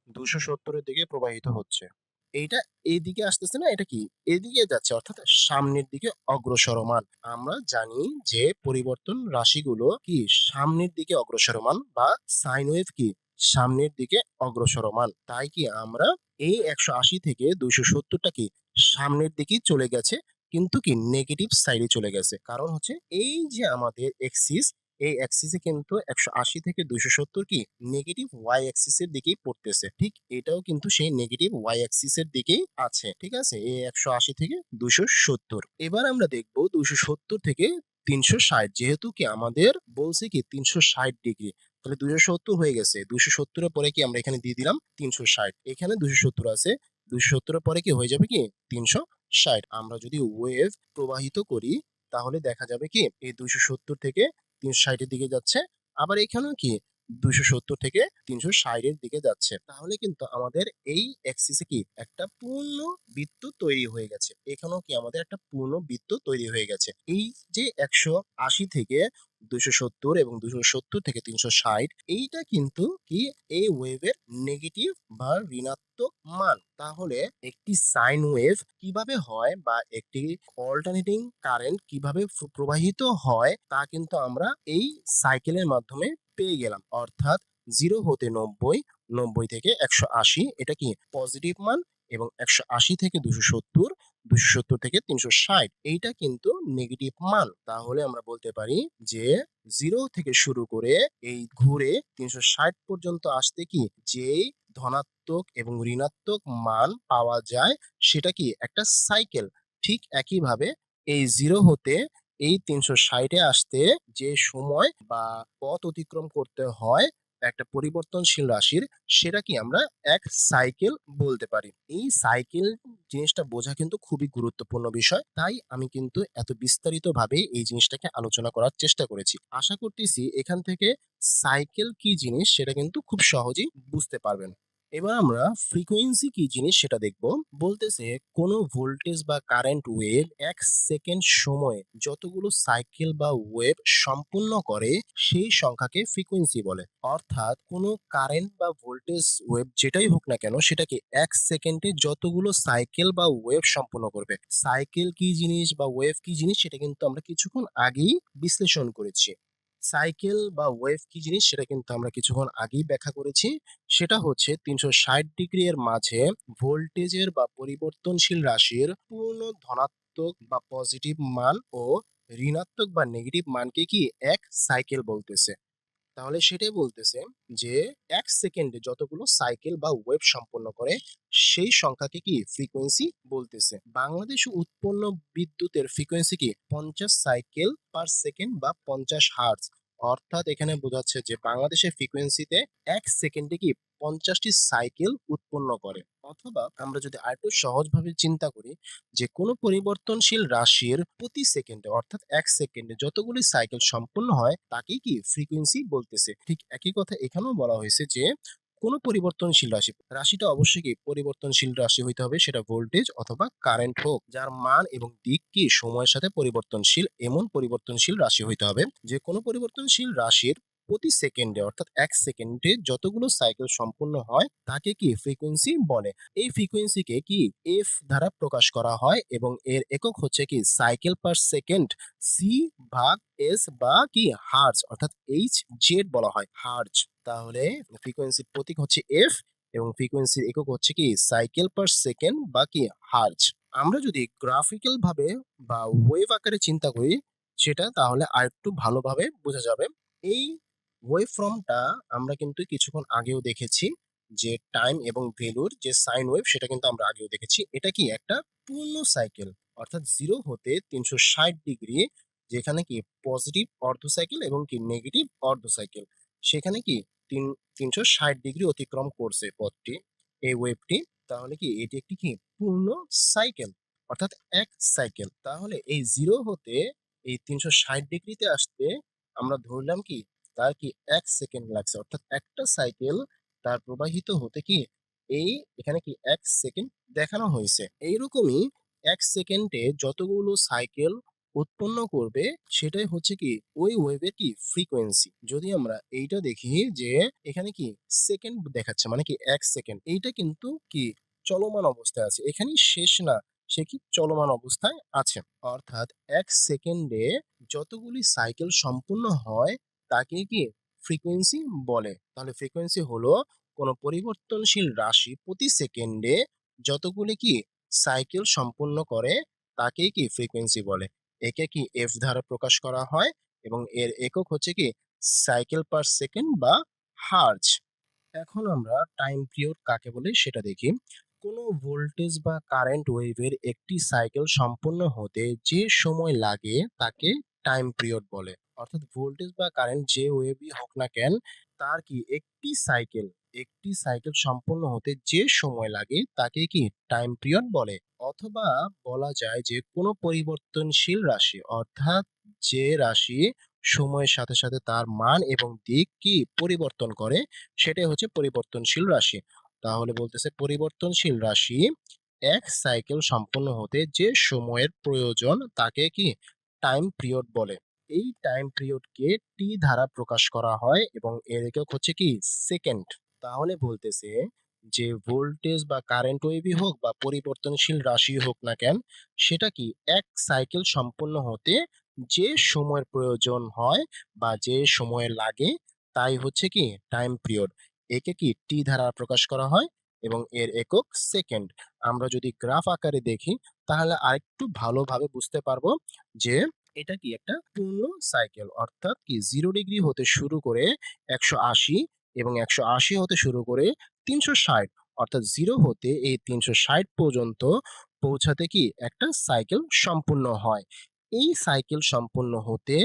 270 এর দিকে প্রবাহিত হচ্ছে। এইটা এইদিকে আসতেছে না, এটা কি এদিকে যাচ্ছে, অর্থাৎ সামনের দিকে অগ্রসরমান। আমরা জানি যে পরিবর্তন রাশিগুলো কি সামনের দিকে অগ্রসরমান, বা সাইন ওয়েভ কি সামনের দিকে অগ্রসরমান। তাই কি আমরা এই 180 থেকে 270টা কি সামনের দিকেই চলে গেছে, কিন্তু কি নেগেটিভ সাইডে চলে গেছে। কারণ হচ্ছে এই যে আমাদের এক্সিস, এই অ্যাক্সিসে কিন্তু 180 থেকে 270 কি নেগেটিভ ওয়াই অ্যাক্সিস এর দিকেই পড়তেছে। ঠিক এটাও কিন্তু সেই নেগেটিভ ওয়াই অ্যাক্সিস এর দিকেই আছে। ঠিক আছে, এই 180 থেকে 270। এবার আমরা দেখব 270 থেকে 360, যেহেতু কি আমাদের বলছে কি 360 ডিগ্রি, তাহলে 270 হয়ে গেছে। 270 এর পরে কি আমরা এখানে দিয়ে দিলাম 360। এখানে 270 আছে, 270 এর পরে কি হয়ে যাবে কি 360। আমরা যদি ওয়েভ প্রবাহিত করি তাহলে দেখা যাবে কি এই 270 থেকে 360 এর দিকে যাচ্ছে। আবার এখানেও কি 270 থেকে 360 এর দিকে যাচ্ছে। তাহলে কিন্তু আমাদের এই এক্সিসে কি একটা পূর্ণ বৃত্ত তৈরি হয়ে গেছে। এখানেও কি আমাদের একটা পূর্ণ বৃত্ত তৈরি হয়ে গেছে। এই যে 180 থেকে 270 এবং 270 থেকে 360, এইটা কিন্তু কি এই ওয়েভের নেগেটিভ বা ঋণাত্মক মান। তাহলে একটি সাইন ওয়েভ কিভাবে হয় বা একটি অল্টারনেটিং কারেন্ট কিভাবে প্রবাহিত হয় তা কিন্তু আমরা এই সাইকেলের মাধ্যমে পেয়ে গেলাম। অর্থাৎ 0 হতে 90, 90 থেকে 180 এটা কি পজিটিভ মান, এবং 180 থেকে 270, 270 থেকে 360 এইটা কিন্তু নেগেটিভ মান। তাহলে আমরা বলতে পারি যে 0 থেকে শুরু করে এই ঘুরে 360 পর্যন্ত আসতে কি যেই ধনাত্মক এবং ঋণাত্মক মান পাওয়া যায় সেটা কি একটা সাইকেল। ঠিক একইভাবে এই 0 হতে এই 360 এ আসতে যে সময় বা পথ অতিক্রম করতে হয় একটা পরিবর্তনশীল রাশির, সেটা কি আমরা এক সাইকেল বলতে পারি। এই সাইকেল জিনিসটা বোঝা কিন্তু খুবই গুরুত্বপূর্ণ বিষয়। তাই আমি কিন্তু এত বিস্তারিতভাবে এই জিনিসটাকে আলোচনা করার চেষ্টা করেছি। আশা করতেছি এখান থেকে সাইকেল কি জিনিস সেটা কিন্তু খুব সহজেই বুঝতে পারবেন। এবার আমরা ফ্রিকোয়েন্সি কি জিনিস সেটা দেখব। বলতেছে কোনো ভোল্টেজ বা কারেন্ট ওয়েভ 1 সেকেন্ড সময়ে যতগুলো সাইকেল বা ওয়েভ সম্পূর্ণ করে সেই সংখ্যাকে ফ্রিকোয়েন্সি বলে। অর্থাৎ কোনো কারেন্ট বা ভোল্টেজ ওয়েভ যেটাই হোক না কেন সেটাকে 1 সেকেন্ডে যতগুলো সাইকেল বা ওয়েভ সম্পূর্ণ করবে। সাইকেল কি জিনিস বা ওয়েভ কি জিনিস সেটা কিন্তু আমরা কিছুক্ষণ আগেই বিশ্লেষণ করেছি। সাইকেল বা ওয়েভ কি জিনিস সেটা কিন্তু আমরা কিছুক্ষণ আগেই ব্যাখ্যা করেছি। সেটা হচ্ছে 360 ডিগ্রি এর মাঝে ভোল্টেজের বা পরিবর্তনশীল রাশির পূর্ণ ধনাত্মক বা পজিটিভ মান ও ঋণাত্মক বা নেগেটিভ মানকে কি এক সাইকেল বলতেছে। তাহলে সেটাই বলতেছে যে ১ সেকেন্ডে যতগুলো সাইকেল বা ওয়েভ সম্পন্ন করে সেই সংখ্যাকে কি ফ্রিকোয়েন্সি বলতেছে। বাংলাদেশে উৎপন্ন বিদ্যুতের ফ্রিকোয়েন্সি কি ৫০ সাইকেল পার সেকেন্ড বা ৫০ হার্টজ। অর্থাৎ এখানে বোঝাচ্ছে যে বাংলাদেশের ফ্রিকোয়েন্সিতে ১ সেকেন্ডে কি ৫০ টি সাইকেল উৎপন্ন করে। অথবা আমরা যদি আরেকটু সহজভাবে চিন্তা করি যে কোনো পরিবর্তনশীল রাশির প্রতি সেকেন্ডে অর্থাৎ ১ সেকেন্ডে যতগুলি সাইকেল সম্পন্ন হয় তাকেই কি ফ্রিকোয়েন্সি বলতেছে। ঠিক একই কথা এখানেও বলা হয়েছে যে কোনো পরিবর্তনশীল রাশিটা অবশ্যই কি পরিবর্তনশীল রাশি হইতে হবে, সেটা ভোল্টেজ অথবা কারেন্ট হোক, যার মান এবং দিক কি সময়ের সাথে পরিবর্তনশীল এমন পরিবর্তনশীল রাশি হইতে হবে। যে কোনো পরিবর্তনশীল রাশির প্রতি সেকেন্ডে অর্থাৎ ১ সেকেন্ডে যতগুলো সাইকেল সম্পূর্ণ হয় তাকে কি ফ্রিকোয়েন্সি বলে। এই ফ্রিকোয়েন্সিকে কি এফ দ্বারা প্রকাশ করা হয় এবং এর একক হচ্ছে কি সাইকেল পার সেকেন্ড। সি ভাগ এস বা কি হার্জ অর্থাৎ এইচ জেড বলা হয় হার্জ। তাহলে ফ্রিকোয়েন্সির প্রতীক হচ্ছে এফ এবং ফ্রিকোয়েন্সির একক হচ্ছে কি সাইকেল পার সেকেন্ড বা কি হার্জ। আমরা যদি গ্রাফিক্যাল ভাবে বা ওয়েভ আকারে চিন্তা করি সেটা তাহলে আরেকটু ভালোভাবে বোঝা যাবে। এই ওয়েভ ফর্মটা আমরা কিন্তু কিছুক্ষণ আগেও দেখেছি যে টাইম এবং ভ্যালুর যে সাইন ওয়েভ সেটা কিন্তু আমরা আগেও দেখেছি। এটা কি একটা পূর্ণ সাইকেল অর্থাৎ 0 হতে ৩৬০ ডিগ্রি, যেখানে কি পজিটিভ অর্ধ সাইকেল এবং কি নেগেটিভ অর্ধ সাইকেল, সেখানে কি ৩৬০ ডিগ্রি অতিক্রম করছে পথটি, এই ওয়েভটি। তাহলে কি এটি একটি কি পূর্ণ সাইকেল অর্থাৎ এক সাইকেল। তাহলে এই 0 হতে এই ৩৬০ ডিগ্রিতে আসতে আমরা ধরলাম কি তার কি ১ সেকেন্ড লাগছে অর্থাৎ একটা সাইকেল তার প্রবাহিত হতে কি এই এখানে কি ১ সেকেন্ড দেখানো হয়েছে। এইরকমই ১ সেকেন্ডে যতগুলো সাইকেল উৎপন্ন করবে সেটাই হচ্ছে কি ওই ওয়েভের কি ফ্রিকোয়েন্সি। যদি আমরা এইটা দেখি যে এখানে কি সেকেন্ড দেখাচ্ছে মানে কি ১ সেকেন্ড, এইটা কিন্তু কি চলমান অবস্থায় আছে, এখানেই শেষ না, সে কি চলমান অবস্থায় আছে। অর্থাৎ ১ সেকেন্ডে যতগুলি সাইকেল সম্পূর্ণ হয় তাকে কি ফ্রিকোয়েন্সি বলে। তাহলে ফ্রিকোয়েন্সি হলো কোনো পরিবর্তনশীল রাশি প্রতি সেকেন্ডে যতগুলি কি সাইকেল সম্পূর্ণ করে তাকেই কি ফ্রিকোয়েন্সি বলে। একে কি এফ দ্বারা প্রকাশ করা হয় এবং এর একক হচ্ছে কি সাইকেল পার সেকেন্ড বা হার্জ। এখন আমরা টাইম পিরিয়ড কাকে বলে সেটা দেখি। কোনো ভোল্টেজ বা কারেন্ট ওয়েভের একটি সাইকেল সম্পূর্ণ হতে যে সময় লাগে তাকে টাইম পিরিয়ড বলে। অর্থাৎ ভোল্টেজ বা কারেন্ট যে ওয়েভই হোক না কেন তার কি একটি সাইকেল সম্পূর্ণ হতে যে সময় লাগে তাকে কি টাইম পিরিয়ড বলে। অথবা বলা যায় যে কোনো পরিবর্তনশীল রাশি অর্থাৎ যে রাশি সময়ের সাথে সাথে তার মান এবং দিক কি পরিবর্তন করে সেটাই হচ্ছে পরিবর্তনশীল রাশি। তাহলে বলতেছে পরিবর্তনশীল রাশি এক সাইকেল সম্পন্ন হতে যে সময়ের প্রয়োজন তাকে কি টাইম পিরিয়ড বলে। এই টাইম পিরিয়ডকে টি দ্বারা প্রকাশ করা হয় এবং এর একক হচ্ছে কি সেকেন্ড। তাহলে বলতেছে যে ভোল্টেজ বা কারেন্ট ওয়েভই হোক বা পরিবর্তনশীল রাশি হোক না কেন সেটা কি এক সাইকেল সম্পন্ন হতে যে সময়ের প্রয়োজন হয় বা যে সময় লাগে তাই হচ্ছে কি টাইম পিরিয়ড। একে কি টি দ্বারা প্রকাশ করা হয় এবং এর একক সেকেন্ড। আমরা যদি গ্রাফ আকারে দেখি তাহলে আরেকটু ভালোভাবে বুঝতে পারবো যে এটা কি একটা পূর্ণ সাইকেল অর্থাৎ কি 0 ডিগ্রি হতে শুরু করে ১৮০ এবং ১৮০ হতে শুরু করে ৩৬০ অর্থাৎ 0 হতে এই ৩৬০ পর্যন্ত পৌঁছাতে কি একটা সাইকেল সম্পূর্ণ হয়। এই সাইকেল সম্পূর্ণ হতে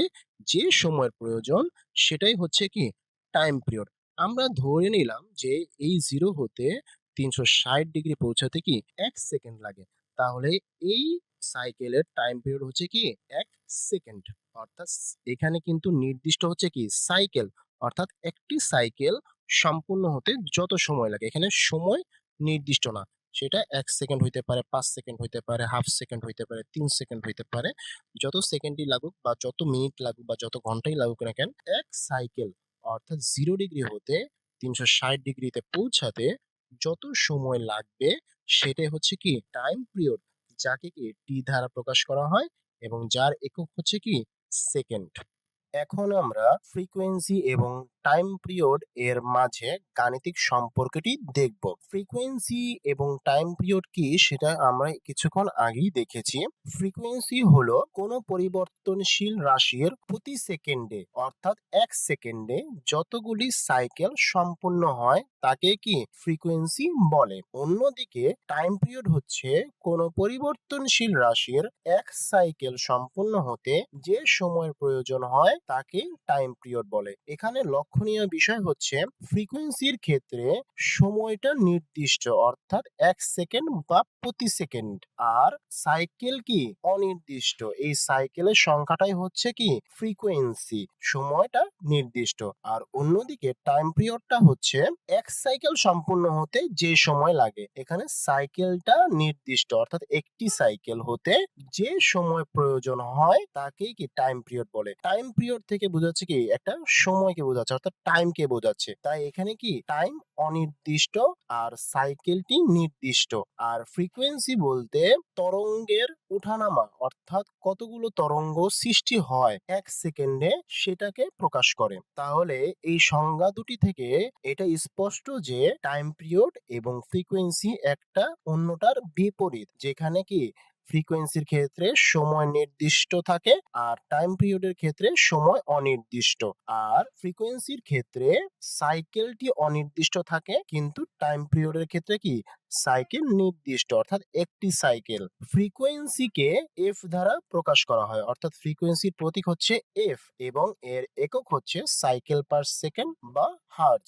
যে সময়ের প্রয়োজন সেটাই হচ্ছে কি টাইম পিরিয়ড। আমরা ধরে নিলাম যে এই 0 হতে ৩৬০ ডিগ্রি পৌঁছাতে কি ১ সেকেন্ড লাগে। তাহলে এই সাইকেলের টাইম পিরিয়ড হচ্ছে কি ১ সেকেন্ড। অর্থাৎ এখানে কিন্তু নির্দিষ্ট হচ্ছে কি সাইকেল অর্থাৎ একটি সাইকেল সম্পূর্ণ হতে যত সময় লাগে, এখানে সময় নির্দিষ্ট না। সেটা ১ সেকেন্ড হইতে পারে, ৫ সেকেন্ড হইতে পারে, হাফ সেকেন্ড হইতে পারে, ৩ সেকেন্ড হইতে পারে। যত সেকেন্ডই লাগুক বা যত মিনিট লাগুক বা যত ঘন্টাই লাগুক না কেন, এক সাইকেল অর্থাৎ 0 ডিগ্রি হতে ৩৬০ ডিগ্রিতে পৌঁছাতে যত সময় লাগবে সেটাই হচ্ছে কি টাইম পিরিয়ড, যাকে কি টি দ্বারা প্রকাশ করা হয় এবং যার একক হচ্ছে কি সেকেন্ড। এখন আমরা ফ্রিকোয়েন্সি এবং টাইম পিরিয়ড এর মাঝে গাণিতিক সম্পর্কটি দেখব। ফ্রিকোয়েন্সি এবং টাইম পিরিয়ড কি সেটা আমরা কিছুক্ষণ আগেই দেখেছি। ফ্রিকোয়েন্সি হলো কোনো পরিবর্তনশীল রাশির প্রতি সেকেন্ডে অর্থাৎ এক সেকেন্ডে যতগুলি সাইকেল সম্পূর্ণ হয় তাকে কি ফ্রিকোয়েন্সি বলে। অন্যদিকে টাইম পিরিয়ড হচ্ছে কোনো পরিবর্তনশীল রাশির এক সাইকেল সম্পূর্ণ হতে যে সময়ের প্রয়োজন হয় তাকে টাইম পিরিয়ড বলে। এখানে লক্ষণীয় বিষয় হচ্ছে ফ্রিকোয়েন্সির ক্ষেত্রে সময়টা নির্দিষ্ট অর্থাৎ এক সেকেন্ড বা প্রতি সেকেন্ড, আর সাইকেল কি অনির্দিষ্ট। এই সাইকেলের সংখ্যাটাই হচ্ছে কি ফ্রিকোয়েন্সি, সময়টা নির্দিষ্ট। আর অন্যদিকে টাইম পিরিয়ডটা হচ্ছে এক সাইকেল সম্পূর্ণ হতে যে সময় লাগে। এখানে সাইকেলটা নির্দিষ্ট অর্থাৎ একটি সাইকেল হতে যে সময় প্রয়োজন হয় তাকেই কি টাইম পিরিয়ড বলে। টাইম পিরিয়ড থেকে বোঝাচ্ছে কি একটা সময়কে বোঝাচ্ছে অর্থাৎ টাইমকে বোঝাচ্ছে। তাই এখানে কি টাইম অনির্দিষ্ট আর সাইকেলটি নির্দিষ্ট। আর ফ্রিকোয়েন্সি বলতে তরঙ্গের ওঠানামা অর্থাৎ কতগুলো তরঙ্গ সৃষ্টি হয় এক সেকেন্ডে সেটাকে প্রকাশ করে। তাহলে এই সংজ্ঞা দুটি থেকে এটা স্পষ্ট যে টাইম পিরিয়ড এবং ফ্রিকোয়েন্সি একটা অন্যটার বিপরীত, যেখানে কি ফ্রিকোয়েন্সির ক্ষেত্রে সময় নির্দিষ্ট থাকে আর টাইম পিরিয়ডের ক্ষেত্রে সময় অনির্দিষ্ট। আর ফ্রিকোয়েন্সির ক্ষেত্রে সাইকেলটি অনির্দিষ্ট থাকে কিন্তু টাইম পিরিয়ডের ক্ষেত্রে কি সাইকেল নির্দিষ্ট অর্থাৎ একটি সাইকেল। ফ্রিকোয়েন্সিকে এফ দ্বারা প্রকাশ করা হয় অর্থাৎ ফ্রিকোয়েন্সির প্রতীক হচ্ছে এফ এবং এর একক হচ্ছে সাইকেল পার সেকেন্ড বা হার্জ।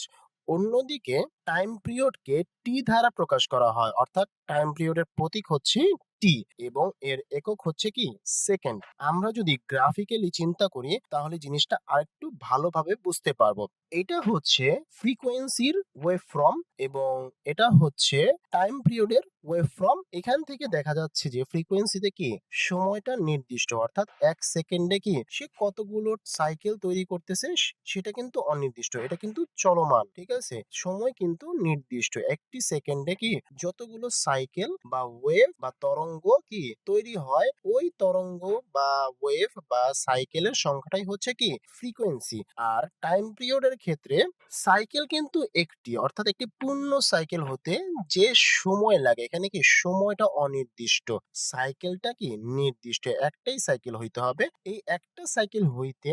অন্যদিকে টাইম পিরিয়ডকে টি দ্বারা প্রকাশ করা হয় অর্থাৎ টাইম পিরিয়ডের প্রতীক হচ্ছে টি এবং এর একক হচ্ছে কি সেকেন্ড। আমরা যদি গ্রাফিক্যালি চিন্তা করি তাহলে জিনিসটা আরেকটু ভালোভাবে বুঝতে পারবো। এটা হচ্ছে ফ্রিকোয়েন্সির ওয়েভফর্ম এবং এটা হচ্ছে টাইম পিরিয়ডের ওয়েভফর্ম। এখান থেকে দেখা যাচ্ছে যে ফ্রিকোয়েন্সিতে কি সময়টা নির্দিষ্ট অর্থাৎ এক সেকেন্ডে কি সে কতগুলো সাইকেল তৈরি করতেছে সেটা কিন্তু অনির্দিষ্ট, এটা কিন্তু চলমান, ঠিক আছে। সময় কিন্তু নির্দিষ্ট, একটি সেকেন্ডে কি যতগুলো সাইকেল বা ওয়েভ বা তরঙ্গ কি তৈরি হয় ওই তরঙ্গ বা ওয়েভ বা সাইকেলের সংখ্যাটাই হচ্ছে কি ফ্রিকোয়েন্সি। আর টাইম পিরিয়ডের ক্ষেত্রে সাইকেল কিন্তু একটি অর্থাৎ একটি পূর্ণ সাইকেল হতে যে সময় লাগে এখানে কি সময়টা অনির্দিষ্ট, সাইকেলটা কি নির্দিষ্ট, একটাই সাইকেল হইতে হবে। এই একটা সাইকেল হইতে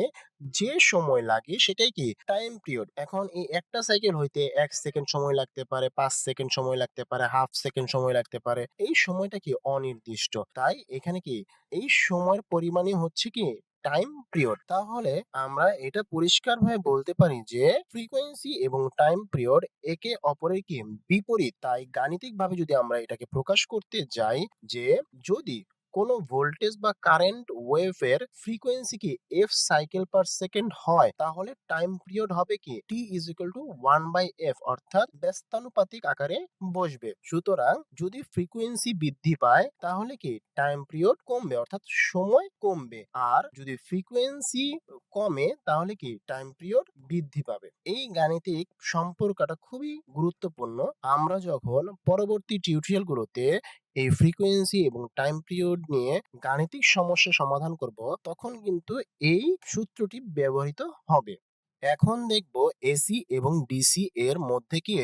যে সময় লাগে সেটাই কি টাইম পিরিয়ড। এখন এই একটা সাইকেল হইতে এক সেকেন্ড সময় লাগতে পারে, 5 সেকেন্ড সময় লাগতে পারে, হাফ সেকেন্ড সময় লাগতে পারে, এই সময়টা কি অনির্দিষ্ট। তাই এখানে কি এই সময়ের পরিমাণই হচ্ছে কি টাইম পিরিয়ড। তাহলে আমরা এটা পরিষ্কারভাবে বলতে পারি যে ফ্রিকোয়েন্সি এবং টাইম পিরিয়ড একে অপরের কি বিপরীত। তাই গাণিতিকভাবে যদি আমরা এটাকে প্রকাশ করতে যাই যে যদি কোনো ভোল্টেজ বা কারেন্ট ওয়েভের ফ্রিকোয়েন্সি কি এফ সাইকেল পার সেকেন্ড হয় তাহলে টাইম পিরিয়ড হবে কি টি ইজ ইকুয়াল টু 1/f অর্থাৎ ব্যস্তানুপাতিক আকারে বসবে। সুতরাং যদি ফ্রিকোয়েন্সি বৃদ্ধি পায় তাহলে কি টাইম পিরিয়ড কমবে অর্থাৎ সময় কমবে, আর যদি ফ্রিকোয়েন্সি কমে তাহলে কি টাইম পিরিয়ড বৃদ্ধি পাবে। এই গাণিতিক সম্পর্কটা খুবই গুরুত্বপূর্ণ। আমরা যখন পরবর্তী টিউটোরিয়াল গুলোতে এই ফ্রিকোয়েন্সি এবং টাইম পিরিয়ড নিয়ে গাণিতিক সমস্যা সমাধান করব তখন কিন্তু এই সূত্রটি ব্যবহৃত হবে। এখন দেখব এসি এবং ডিসি এর মধ্যে কি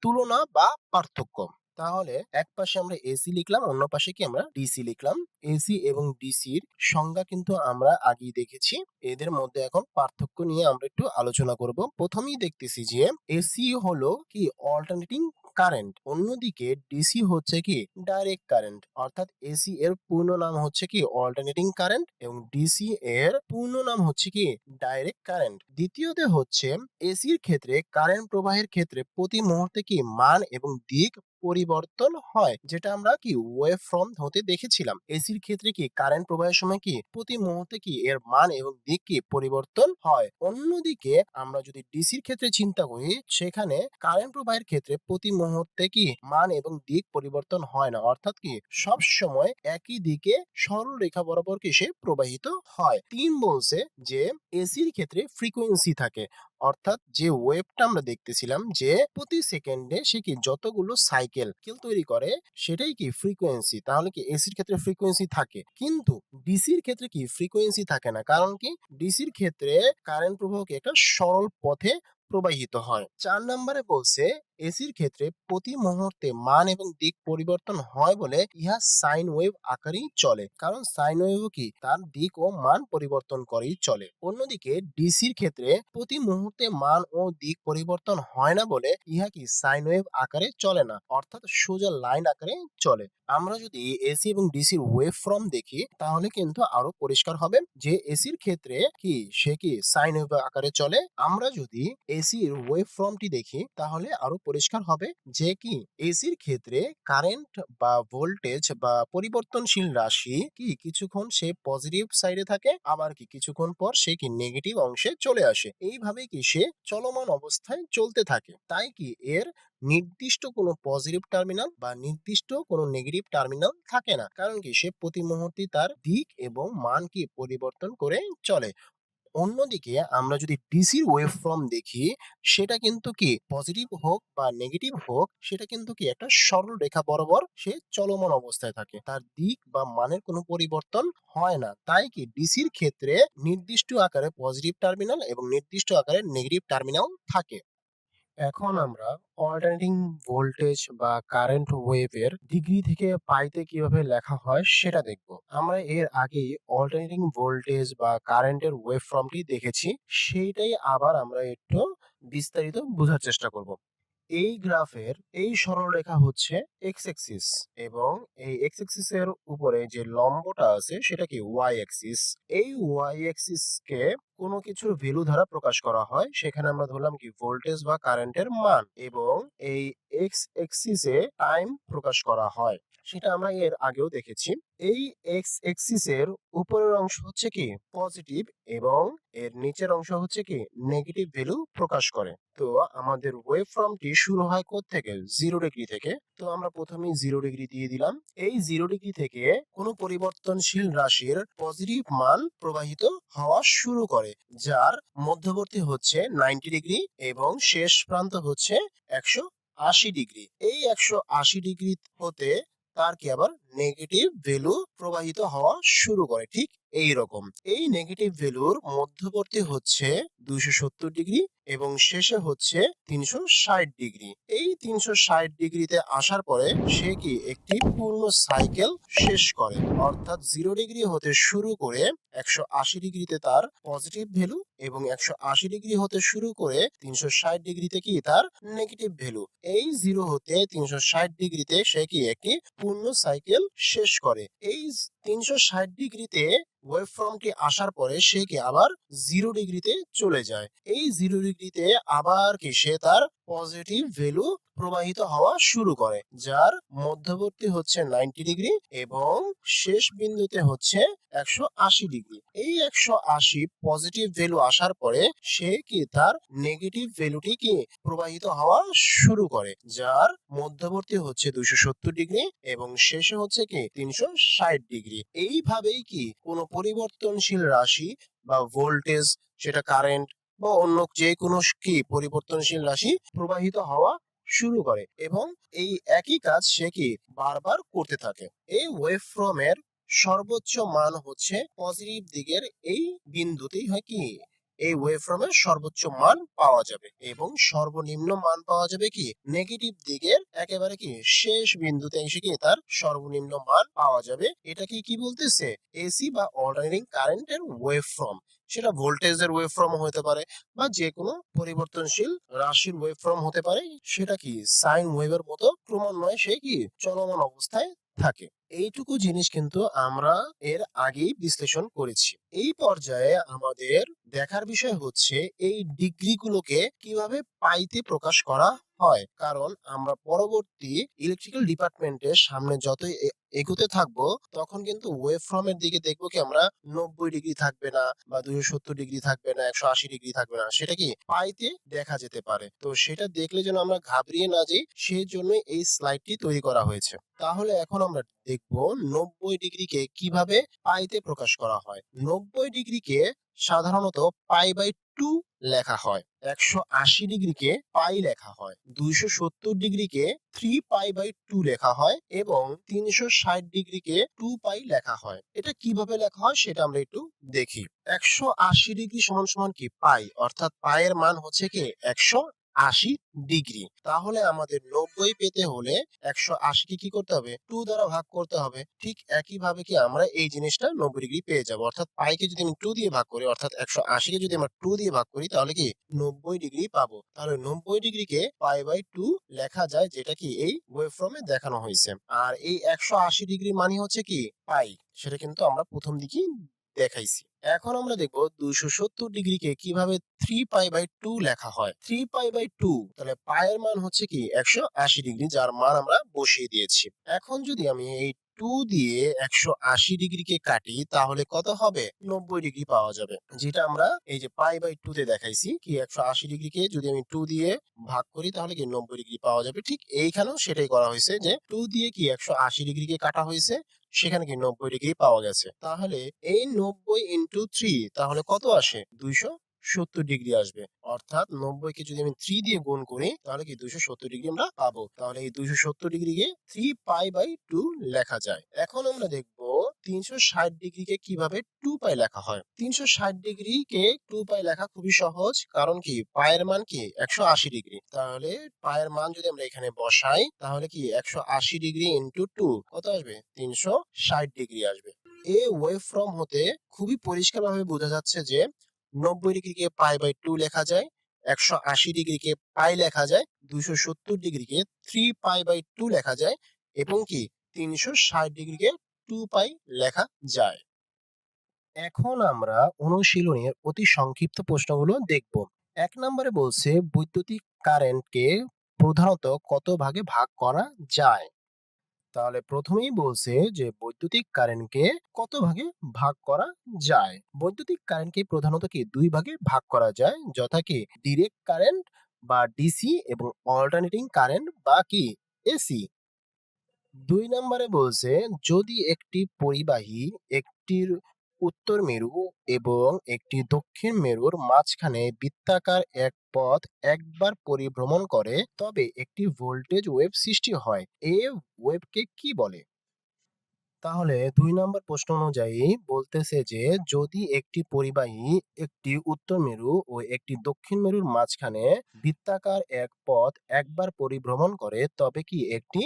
তুলনা বা পার্থক্য। তাহলে এক পাশে আমরা এসি লিখলাম, অন্য পাশে কি আমরা ডিসি লিখলাম। এসি এবং ডিসির সংজ্ঞা কিন্তু আমরা আগেই দেখেছি, এদের মধ্যে এখন পার্থক্য নিয়ে আমরা একটু আলোচনা করব। প্রথমেই দেখতেছি যে এসি হলো কি অল্টারনেটিং কারেন্ট, অন্যদিকে ডিসি হচ্ছে কি ডাইরেক্ট কারেন্ট। অর্থাৎ এসি এর পূর্ণ নাম হচ্ছে কি অল্টারনেটিং কারেন্ট এবং ডিসি এর পূর্ণ নাম হচ্ছে কি ডাইরেক্ট কারেন্ট। দ্বিতীয়তে হচ্ছে এসির ক্ষেত্রে কারেন্ট প্রবাহের ক্ষেত্রে প্রতি মুহূর্তে কি মান এবং দিক পরিবর্তন হয়, যেটা আমরা কি ওয়েভ ফর্ম হতে দেখেছিলাম। এসির ক্ষেত্রে কি কারেন্ট প্রবাহের সময় কি প্রতি মুহূর্তে কি এর মান এবং দিক কি পরিবর্তন হয়। অন্যদিকে আমরা যদি ডিসির ক্ষেত্রে চিন্তা করি সেখানে কারেন্ট প্রবাহের ক্ষেত্রে প্রতি মুহূর্তে কি মান এবং দিক পরিবর্তন হয় না, অর্থাৎ কি সব সময় একই দিকে সরল রেখা বরাবর কি সে প্রবাহিত হয়। 3 বলছে যে এসির ক্ষেত্রে ফ্রিকোয়েন্সি থাকে অর্থাৎ যে ওয়েভটা আমরা দেখতেছিলাম যে প্রতি সেকেন্ডে সে কি যতগুলো সাইকেল তৈরি করে সেটাই কি ফ্রিকোয়েন্সি। তাহলে কি এসির ক্ষেত্রে ফ্রিকোয়েন্সি থাকে, কিন্তু ডিসির ক্ষেত্রে কি ফ্রিকোয়েন্সি থাকে না। কারণ কি ডিসির ক্ষেত্রে কারেন্ট প্রবাহ কি একটা সরল পথে প্রবাহিত হয়। ৪ নম্বরে বলছে এসির ক্ষেত্রে প্রতি মুহূর্তে মান এবং দিক পরিবর্তন হয় বলে ইহা সাইন ওয়েভ আকারেই চলে। কারণ সাইন ওয়েভও কি তার দিক ও মান পরিবর্তন করেই চলে। অন্যদিকে ডিসির ক্ষেত্রে প্রতি মুহূর্তে মান ও দিক পরিবর্তন হয় না বলে ইহা কি সাইন ওয়েভ আকারে চলে না, অর্থাৎ সোজা লাইন আকারে চলে। আমরা যদি এসি এবং ডিসির ওয়েভ ফর্ম দেখি তাহলে কিন্তু আরো পরিষ্কার হবে যে এসির ক্ষেত্রে কি সে কি সাইন ওয়েভ আকারে চলে। আমরা যদি এসির ওয়েভ ফর্মটি দেখি তাহলে আরো পরিষ্কার হবে যে কি এসির ক্ষেত্রে কারেন্ট বা ভোল্টেজ বা পরিবর্তনশীল রাশি কি কিছুক্ষণ সে পজিটিভ সাইডে থাকে, আবার কি কিছুক্ষণ পর সে কি নেগেটিভ অংশে চলে আসে। এইভাবে কি সে চলমান অবস্থায় চলতে থাকে। তাই কি এর নির্দিষ্ট কোনো পজিটিভ টার্মিনাল বা নির্দিষ্ট কোনো নেগেটিভ টার্মিনাল থাকে না। কারণ কি সে প্রতি মুহূর্তে তার দিক এবং মান কি পরিবর্তন করে চলে। অন্যদিকে আমরা যদি ডিসির ওয়েভফর্ম দেখি সেটা কিন্তু কি পজিটিভ হোক বা নেগেটিভ হোক সেটা কিন্তু কি একটা সরল রেখা বরাবর সে চলমান অবস্থায় থাকে, তার দিক বা মানের কোনো পরিবর্তন হয় না। তাই কি ডিসির ক্ষেত্রে নির্দিষ্ট আকারে পজিটিভ টার্মিনাল এবং নির্দিষ্ট আকারে নেগেটিভ টার্মিনাল থাকে। এখন আমরা অল্টারনেটিং ভোল্টেজ বা কারেন্ট ওয়েভের ডিগ্রি থেকে পাইতে কিভাবে লেখা হয় সেটা দেখব। আমরা এর আগেই অল্টারনেটিং ভোল্টেজ বা কারেন্টের ওয়েভ ফর্মটি দেখেছি, সেইটাই আবার আমরা একটু বিস্তারিত বোঝার চেষ্টা করব। এই গ্রাফের এই সরলরেখা হচ্ছে এক্স অ্যাক্সিস এবং এই এক্স অ্যাক্সিস এর উপরে যে লম্বটা আছে সেটা কি ওয়াই অ্যাক্সিস। এই ওয়াই অ্যাক্সিস কে কোনো কিছুর ভ্যালু দ্বারা প্রকাশ করা হয়, সেখানে আমরা ধরলাম কি ভোল্টেজ বা কারেন্টের মান, এবং এই এক্স অ্যাক্সিস এ টাইম প্রকাশ করা হয়, সেটা আমরা এর আগেও দেখেছি। এই এক্স অ্যাক্সিস এর উপরের অংশ হচ্ছে কি পজিটিভ এবং এর নিচের অংশ হচ্ছে কি নেগেটিভ ভ্যালু প্রকাশ করে। তো আমাদের ওয়েভ ফর্মটি শুরু হয় থেকে 0 ডিগ্রি থেকে। তো আমরা প্রথমেই 0 ডিগ্রি দিয়ে দিলাম। এই 0 ডিগ্রি থেকে কোনো পরিবর্তনশীল রাশির পজিটিভ মান প্রবাহিত হওয়া শুরু করে, যার মধ্যবর্তী হচ্ছে 90 ডিগ্রি এবং শেষ প্রান্ত হচ্ছে 180 ডিগ্রি। এই 180 ডিগ্রি হতে তার কি আবার নেগেটিভ ভ্যালু প্রবাহিত হওয়া শুরু করে, ঠিক এই রকম। এই নেগেটিভ ভ্যালুর মধ্যবর্তী হচ্ছে 270 ডিগ্রি এবং শেষে হচ্ছে 360 ডিগ্রি। এই 360 ডিগ্রিতে আসার পরে সে কি একটি পূর্ণ সাইকেল শেষ করে, অর্থাৎ 0 ডিগ্রি হতে শুরু করে 180 ডিগ্রিতে তার পজিটিভ ভ্যালু এবং 180 ডিগ্রি হতে শুরু করে 360 ডিগ্রিতে কি তার নেগেটিভ ভ্যালু। এই 0 হতে 360 ডিগ্রিতে সে কি একটি পূর্ণ সাইকেল শেষ করে। এই 360 ডিগ্রিতে ওয়েভ ফর্মটি আসার পরে সে কি আবার 0 ডিগ্রিতে চলে যায়। এই 0 ডিগ্রিতে আবার কি সে তার পজিটিভ ভ্যালু প্রবাহিত হওয়া শুরু করে, যার মধ্যবর্তী হচ্ছে 90 ডিগ্রি এবং শেষ বিন্দুতে হচ্ছে 180 ডিগ্রি। এই 180 পজিটিভ ভ্যালু আসার পরে সে কি তার নেগেটিভ ভ্যালুটি কি প্রবাহিত হওয়া শুরু করে, যার মধ্যবর্তী হচ্ছে 270 ডিগ্রি এবং শেষে হচ্ছে কি 360 ডিগ্রি। এইভাবেই কি কোনো পরিবর্তনশীল রাশি বা ভোল্টেজ, সেটা কারেন্ট বা অন্য যে কোনো কি পরিবর্তনশীল রাশি প্রবাহিত হওয়া শুরু করে এবং এই একই কাজ সে কি বারবার করতে থাকে। এই ওয়েভ ফর্মের সর্বোচ্চ মান হচ্ছে পজিটিভ দিকের এই বিন্দুতেই হয় কি এই ওয়েভফর্মের সর্বোচ্চ মান পাওয়া যাবে এবং সর্বনিম্ন মান পাওয়া যাবে কি নেগেটিভ দিকের একেবারে কি শেষ বিন্দুতে এসে কি তার সর্বনিম্ন মান পাওয়া যাবে। এটাকে কি বলতেছে এসি বা অল্টারনেটিং কারেন্টের ওয়েভফর্ম। সেটা ভোল্টেজের ওয়েভফর্ম হতে পারে বা যে কোনো পরিবর্তনশীল রাশির ওয়েভফর্ম হতে পারে, সেটা কি সাইন ওয়েভের মতো ক্রমান্বয়ে সে কি চলমান অবস্থায় থাকে। এইটুকু জিনিস কিন্তু আমরা এর আগেই বিশ্লেষণ করেছি। এই পর্যায়ে আমাদের দেখার বিষয় হচ্ছে এই ডিগ্রিগুলোকে কিভাবে পাইতে প্রকাশ করা হয়, কারণ আমরা পরবর্তী ইলেকট্রিক্যাল ডিপার্টমেন্টের সামনে যতই এগোতে থাকবো তখন কিন্তু ওয়েভ ফর্মের দিকে দেখবো কি আমরা 90 ডিগ্রি থাকবে না বা 270 ডিগ্রি থাকবে না, 180 ডিগ্রি থাকবে না, সেটা কি পাইতে দেখা যেতে পারে। তো সেটা দেখলে যেন আমরা ঘাবড়িয়ে না যাই সেই জন্য এই স্লাইডটি তৈরি করা হয়েছে। তাহলে এখন আমরা দেখবো 90 ডিগ্রিকে কিভাবে পাইতে প্রকাশ করা হয়। 90 ডিগ্রিকে সাধারণত পাই বাই 2 টু লেখা হয়, 180 ডিগ্রিকে পাই লেখা হয়, 270 ডিগ্রিকে 3π/2 লেখা হয় এবং 360 ডিগ্রিকে 2π লেখা হয়। এটা কিভাবে লেখা হয় সেটা আমরা একটু দেখি। 180 ডিগ্রি সমান সমান কি পাই, অর্থাৎ পায়ের মান হচ্ছে কি 180 ডিগ্রি। তাহলে আমাদের 90 পেতে হলে 180 কে কি করতে হবে, 2 দ্বারা ভাগ করতে হবে। ঠিক একইভাবে কি আমরা এই জিনিসটা 90 ডিগ্রি পেয়ে যাব, অর্থাৎ পাইকে যদি আমি 2 দিয়ে ভাগ করি, অর্থাৎ 180 কে যদি আমরা 2 দিয়ে ভাগ করি তাহলে কি 90 ডিগ্রি পাবো। তাহলে 90 ডিগ্রিকে π/2 লেখা যায়, যেটা কি এই ওয়েভফর্মে দেখানো হয়েছে। আর এই 180 ডিগ্রি মানে হচ্ছে কি পাই, সেটা কিন্তু আমরা প্রথম দিকেই দেখাইছি। এখন আমরা দেখব 270 ডিগ্রিকে কিভাবে 3π/2 লেখা হয়। 3π/2, তাহলে পায়ের মান হচ্ছে কি 180 ডিগ্রি, যার মান আমরা বসিয়ে দিয়েছি। এখন যদি আমি এই 2 দিয়ে 180 ডিগ্রিকে কাটি তাহলে কত হবে, 90 ডিগ্রি পাওয়া যাবে, যেটা আমরা এই যে π/2 তে দেখাইছি। কি 180 ডিগ্রিকে যদি আমি 2 দিয়ে ভাগ করি তাহলে কি 90 ডিগ্রি পাওয়া যাবে। ঠিক এইখানেও সেটাই করা হয়েছে, যে 2 দিয়ে কি 180 ডিগ্রিকে কাটা হয়েছে, সেখানে কি 90 ডিগ্রি পাওয়া গেছে। তাহলে এই 90 ইনটু 3 তাহলে কত আসে, 270 ডিগ্রি আসবে। অর্থাৎ 90 কে যদি আমি 3 দিয়ে গুণ করি তাহলে কি 270 ডিগ্রি আমরা পাবো। তাহলে এই 270 ডিগ্রিকে 3π/2 লেখা যায়। এখন আমরা দেখব 360 ডিগ্রিকে কিভাবে 2π লেখা হয়। 360 ডিগ্রিকে 2π লেখা খুবই সহজ, কারণ কি পায়ের মান কি 180 ডিগ্রি। তাহলে পায়ের মান যদি আমরা এখানে বসাই তাহলে কি 180 ডিগ্রি ইনটু 2 কত আসবে, 360 ডিগ্রি আসবে। এই ওয়েভফর্ম হতে খুবই পরিষ্কারভাবে বোঝা যাচ্ছে যে 90 ডিগ্রিকে π/2 লেখা যায়, 180 ডিগ্রিকে পাই লেখা যায়, 270 ডিগ্রিকে 3π/2 লেখা যায় এবং কি 360 ডিগ্রিকে 2π লেখা যায়। এখন আমরা অনুশীলনের অতি সংক্ষিপ্ত প্রশ্নগুলো দেখব। 1 নম্বরে বলছে বৈদ্যুতিক কারেন্টকে প্রধানত কত ভাগে ভাগ করা যায়। তাহলে প্রথমেই বলছে যে বৈদ্যুতিক কারেন্টকে কত ভাগে ভাগ করা যায়। বৈদ্যুতিক কারেন্টকে প্রধানত কি 2 ভাগে ভাগ করা যায়, যথা কি ডিরেক্ট কারেন্ট বা ডিসি এবং অল্টারনেটিং কারেন্ট বা কি এসি। 2 নম্বরে বলছে যদি একটি পরিবাহী একটির উত্তর মেরু এবং একটি দক্ষিণ মেরুর মাঝখানে বৃত্তাকার এক পথ একবার পরিভ্রমণ করে তবে একটি ভোল্টেজ ওয়েভ সৃষ্টি হয়, এই ওয়েভকে কি বলে। তাহলে 2 নম্বর প্রশ্ন অনুযায়ী বলতেছে যে যদি একটি পরিবাহী একটি উত্তর মেরু ও একটি দক্ষিণ মেরুর মাঝখানে বৃত্তাকার এক পথ একবার পরিভ্রমণ করে তবে কি একটি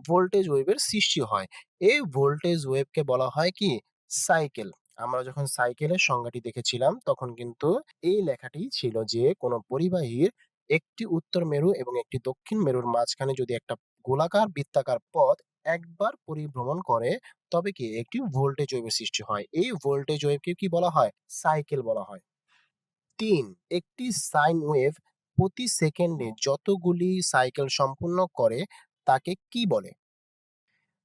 ভোল্টেজ ওয়েভের সৃষ্টি হয়। এই ভোল্টেজ ওয়েভকে বলা হয় কি সাইকেল। আমরা যখন সাইকেলের সংজ্ঞাটি দেখেছিলাম তখন কিন্তু এই লেখাটি ছিল যে কোনো পরিবাহীর একটি উত্তর মেরু এবং একটি দক্ষিণ মেরুর মাঝখানে যদি একটা গোলাকার বৃত্তাকার পথ একবার পরিভ্রমণ করে তবে কি একটি ভোল্টেজ ওয়েভের সৃষ্টি হয়। এই ভোল্টেজ ওয়েভকে কি বলা হয়, সাইকেল বলা হয়। 3, একটি সাইন ওয়েভ প্রতি সেকেন্ডে যতগুলি সাইকেল সম্পূর্ণ করে তাকে কি বলে।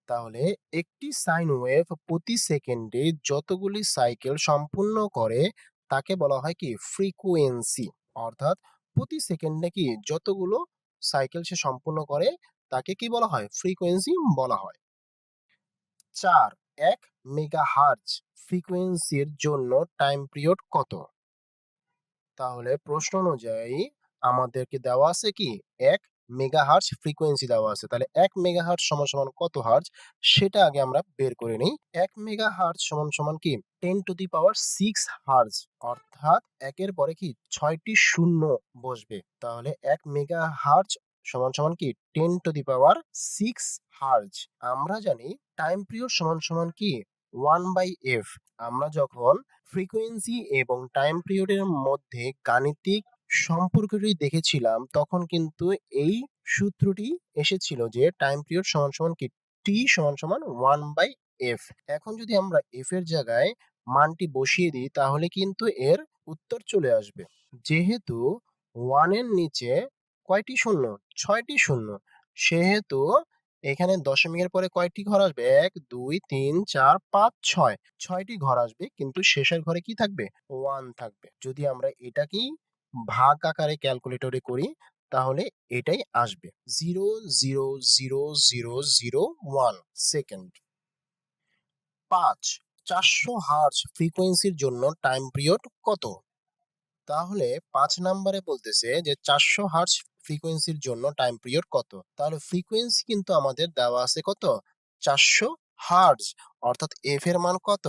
তাহলে একটি সাইন ওয়েভ প্রতি সেকেন্ডে যতগুলি সাইকেল সম্পূর্ণ করে তাকে বলা হয় কি ফ্রিকোয়েন্সি। অর্থাৎ প্রতি সেকেন্ডে কি যতগুলো সাইকেল সে সম্পূর্ণ করে তাকে কি বলা হয়, ফ্রিকোয়েন্সি বলা হয়। 4, 1 মেগাহার্টজ ফ্রিকোয়েন্সির জন্য টাইম পিরিয়ড কত। তাহলে প্রশ্ন অনুযায়ী আমাদেরকে দেওয়া আছে কি 1 মেগাহার্টজ ফ্রিকোয়েন্সি দেওয়া আছে। তাহলে 1 মেগাহার্টজ সমান সমান কত হার্টজ সেটা আগে আমরা বের করে নেই। 1 মেগাহার্টজ সমান সমান কি 10 টু দি পাওয়ার 6 হার্টজ, অর্থাৎ একের পরে কি 6টি শূন্য বসবে। তাহলে 1 মেগাহার্টজ সমান সমান কি 10 টু দি পাওয়ার 6 হার্টজ। আমরা জানি টাইম পিরিয়ড সমান সমান কি 1/f। আমরা যখন ফ্রিকোয়েন্সি এবং টাইম পিরিয়ডের মধ্যে গাণিতিক সম্পর্কটি দেখেছিলাম তখন কিন্তু এই সূত্রটি এসেছিল যে টাইম পিরিয়ড সমান সমান কি টি সমান সমান 1/f। এখন যদি আমরা এফ এর জায়গায় মানটি বসিয়ে দিই তাহলে কিন্তু এর উত্তর চলে আসবে। যেহেতু 1 এর নিচে কয়টি শূন্য, 6টি শূন্য, সেহেতু এখানে দশমিকের পরে কয়টি ঘর আসবে, 1 2 3 4 5 6, 6টি ঘর আসবে, কিন্তু শেষের ঘরে কি থাকবে, 1 থাকবে। যদি আমরা এটাকেই ভাগ আকারে ক্যালকুলেটরে করি তাহলে এটাই আসবে 0.00001 সেকেন্ড। 5, 400 হার্টজ ফ্রিকোয়েন্সির জন্য টাইম পিরিয়ড কত। তাহলে ৫ নাম্বারে বলতেছে যে ৪০০ হার্টজ ফ্রিকোয়েন্সির জন্য টাইম পিরিয়ড কত? তাহলে ফ্রিকোয়েন্সি কিন্তু আমাদের দেওয়া আছে কত? ৪০০ হার্টজ, অর্থাৎ এফ এর মান কত?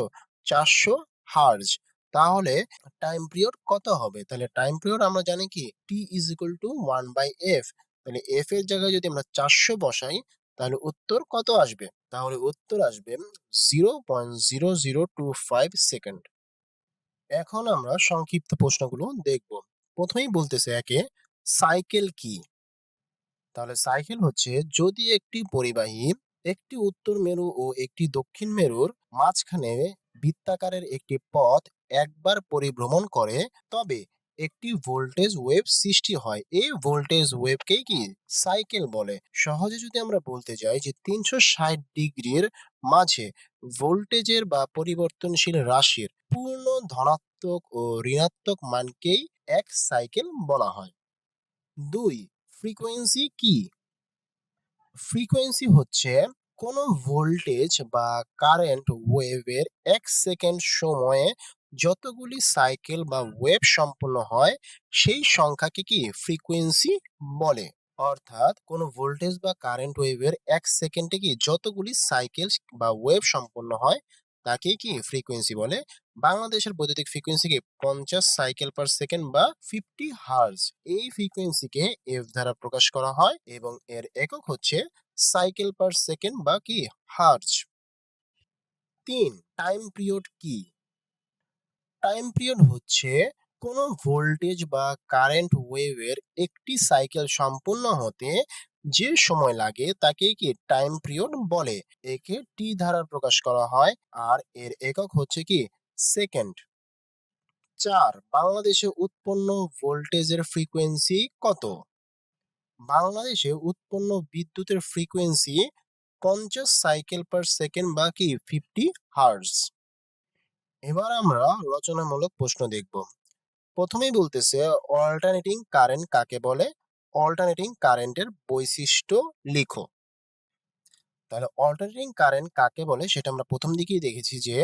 ৪০০ হার্টজ। তাহলে টাইম পিরিয়ড কত হবে? তাহলে টাইম পিরিয়ড আমরা জানি কি টি ইজ ইকুয়াল টু 1/f। তাহলে এফ এর জায়গায় যদি আমরা ৪০০ বসাই তাহলে উত্তর কত আসবে? তাহলে উত্তর আসবে 0.0025 সেকেন্ড। এখন আমরা সংক্ষিপ্ত প্রশ্নগুলো দেখব। প্রথমেই বলতেছে একে, সাইকেল কি? তাহলে সাইকেল হচ্ছে যদি একটি পরিবাহী একটি উত্তর মেরু ও একটি দক্ষিণ মেরুর মাঝখানে বৃত্তাকারের একটি পথ একবার পরিভ্রমণ করে, তবে একটি ভোল্টেজ ওয়েভ সৃষ্টি হয়। এই ভোল্টেজ ওয়েভকেই কি সাইকেল বলে। সহজে যদি আমরা বলতে যাই যে ৩৬০ ডিগ্রির মাঝে ভোল্টেজের বা পরিবর্তনশীল রাশির পূর্ণ ধনাত্মক ও ঋণাত্মক মানকেই এক সাইকেল বলা হয়। ২. ফ্রিকোয়েন্সি কি? ফ্রিকোয়েন্সি হচ্ছে কোনো ভোল্টেজ বা কারেন্ট ওয়েভের ১ সেকেন্ড সময়ে যতগুলি সাইকেল বা ওয়েভ সম্পন্ন হয় সেই সংখ্যাকে কি ফ্রিকোয়েন্সি বলে। অর্থাৎ কোনো ভোল্টেজ বা কারেন্ট ওয়েভের ১ সেকেন্ডে কি যতগুলি সাইকেল বা ওয়েভ সম্পন্ন হয় তাকে কি ফ্রিকোয়েন্সি বলে। বাংলাদেশের বৈদ্যুতিক ফ্রিকোয়েন্সি কি ৫০ সাইকেল পার সেকেন্ড বা 50 হার্জ। এই ফ্রিকোয়েন্সিকে এফ দ্বারা প্রকাশ করা হয় এবং এর একক হচ্ছে সাইকেল পার সেকেন্ড বা কি হার্জ। ৩. টাইম পিরিয়ড কি? টাইম পিরিয়ড হচ্ছে কোনো ভোল্টেজ বা কারেন্ট ওয়েভের একটি সাইকেল সম্পূর্ণ হতে যে সময় লাগে তাকে কি টাইম পিরিয়ড বলে। একে টি দ্বারা প্রকাশ করা হয় আর এর একক হচ্ছে কি সেকেন্ড। ৪. বাংলাদেশে উৎপন্ন ভোল্টেজের ফ্রিকোয়েন্সি কত? বাংলাদেশে উৎপন্ন বিদ্যুতের ফ্রিকোয়েন্সি ৫০ সাইকেল পার সেকেন্ড বা কি 50 হার্জ। এবার আমরা রচনামূলক প্রশ্ন দেখব। প্রথমেই বলতেছে অল্টারনেটিং কারেন্ট কাকে বলে? অল্টারনেটিং কারেন্টের বৈশিষ্ট্য লিখো। তাহলে অল্টারনেটিং কারেন্ট কাকে বলে সেটা আমরা প্রথম দিকেই দেখেছি যে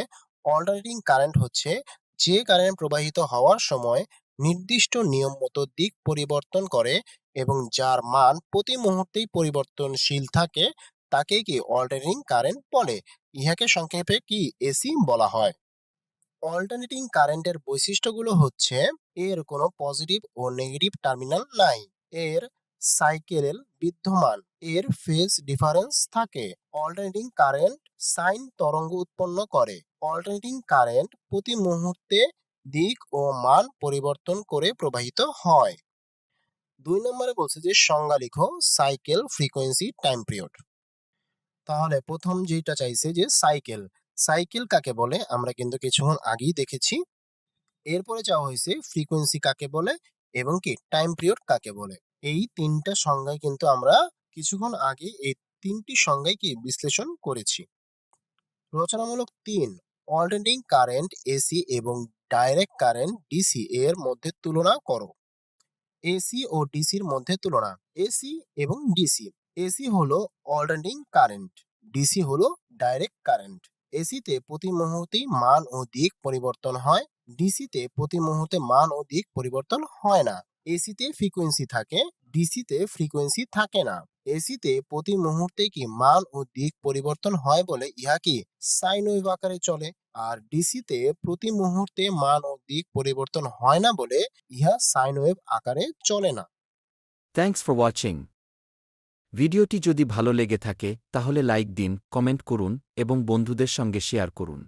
অল্টারনেটিং কারেন্ট হচ্ছে যে কারেন্ট প্রবাহিত হওয়ার সময় নির্দিষ্ট নিয়ম মতো দিক পরিবর্তন করে এবং যার মান প্রতি মুহূর্তেই পরিবর্তনশীল থাকে তাকেই কি অল্টারনেটিং কারেন্ট বলে। ইহাকে সংক্ষেপে কি এসি বলা হয়। অল্টারনেটিং কারেন্টের বৈশিষ্ট্যগুলো হচ্ছে এর কোনো পজিটিভ ও নেগেটিভ টার্মিনাল নাই, এর সাইকেল বিদ্যমান, এর ফেজ ডিফারেন্স থাকে, অল্টারনেটিং কারেন্ট সাইন তরঙ্গ উৎপন্ন করে, অল্টারনেটিং কারেন্ট প্রতি মুহূর্তে দিক ও মান পরিবর্তন করে প্রবাহিত হয়। ২ নম্বরে বলছে যে সংজ্ঞা লিখো সাইকেল, ফ্রিকোয়েন্সি, টাইম পিরিয়ড। তাহলে প্রথম যেটা চাইছে যে সাইকেল, সাইকেল কাকে বলে আমরা কিন্তু কিছুক্ষণ আগেই দেখেছি। এরপরে চাওয়া হয়েছে ফ্রিকোয়েন্সি কাকে বলে এবং কি টাইম পিরিয়ড কাকে বলে। এই ৩টা সংজ্ঞায় কিন্তু আমরা কিছুক্ষণ আগে এই ৩টি সংজ্ঞায় কি বিশ্লেষণ করেছি। রচনামূলক ৩, অল্টারনেটিং কারেন্ট এসি এবং ডাইরেক্ট কারেন্ট ডিসি এর মধ্যে তুলনা করো। এসি ও ডিসির মধ্যে তুলনা। এসি এবং ডিসি। এসি হলো অল্টারনেটিং কারেন্ট, ডিসি হলো ডাইরেক্ট কারেন্ট। এসিতে প্রতি মুহূর্তেই মান ও দিক পরিবর্তন হয়, ডিসিতে প্রতি মুহূর্তে মান ও দিক পরিবর্তন হয় না। এসিতে ফ্রিকোয়েন্সি থাকে, ডিসিতে ফ্রিকোয়েন্সি থাকে না। এসিতে প্রতি মুহূর্তে কি মান ও দিক পরিবর্তন হয় বলে ইহা কি সাইন ওয়েভ আকারে চলে, আর ডিসিতে প্রতি মুহূর্তে মান ও দিক পরিবর্তন হয় না বলে ইহা সাইন ওয়েভ আকারে চলে না। Thanks for watching. ভিডিওটি যদি ভালো লেগে থাকে তাহলে লাইক দিন, কমেন্ট করুন এবং বন্ধুদের সঙ্গে শেয়ার করুন।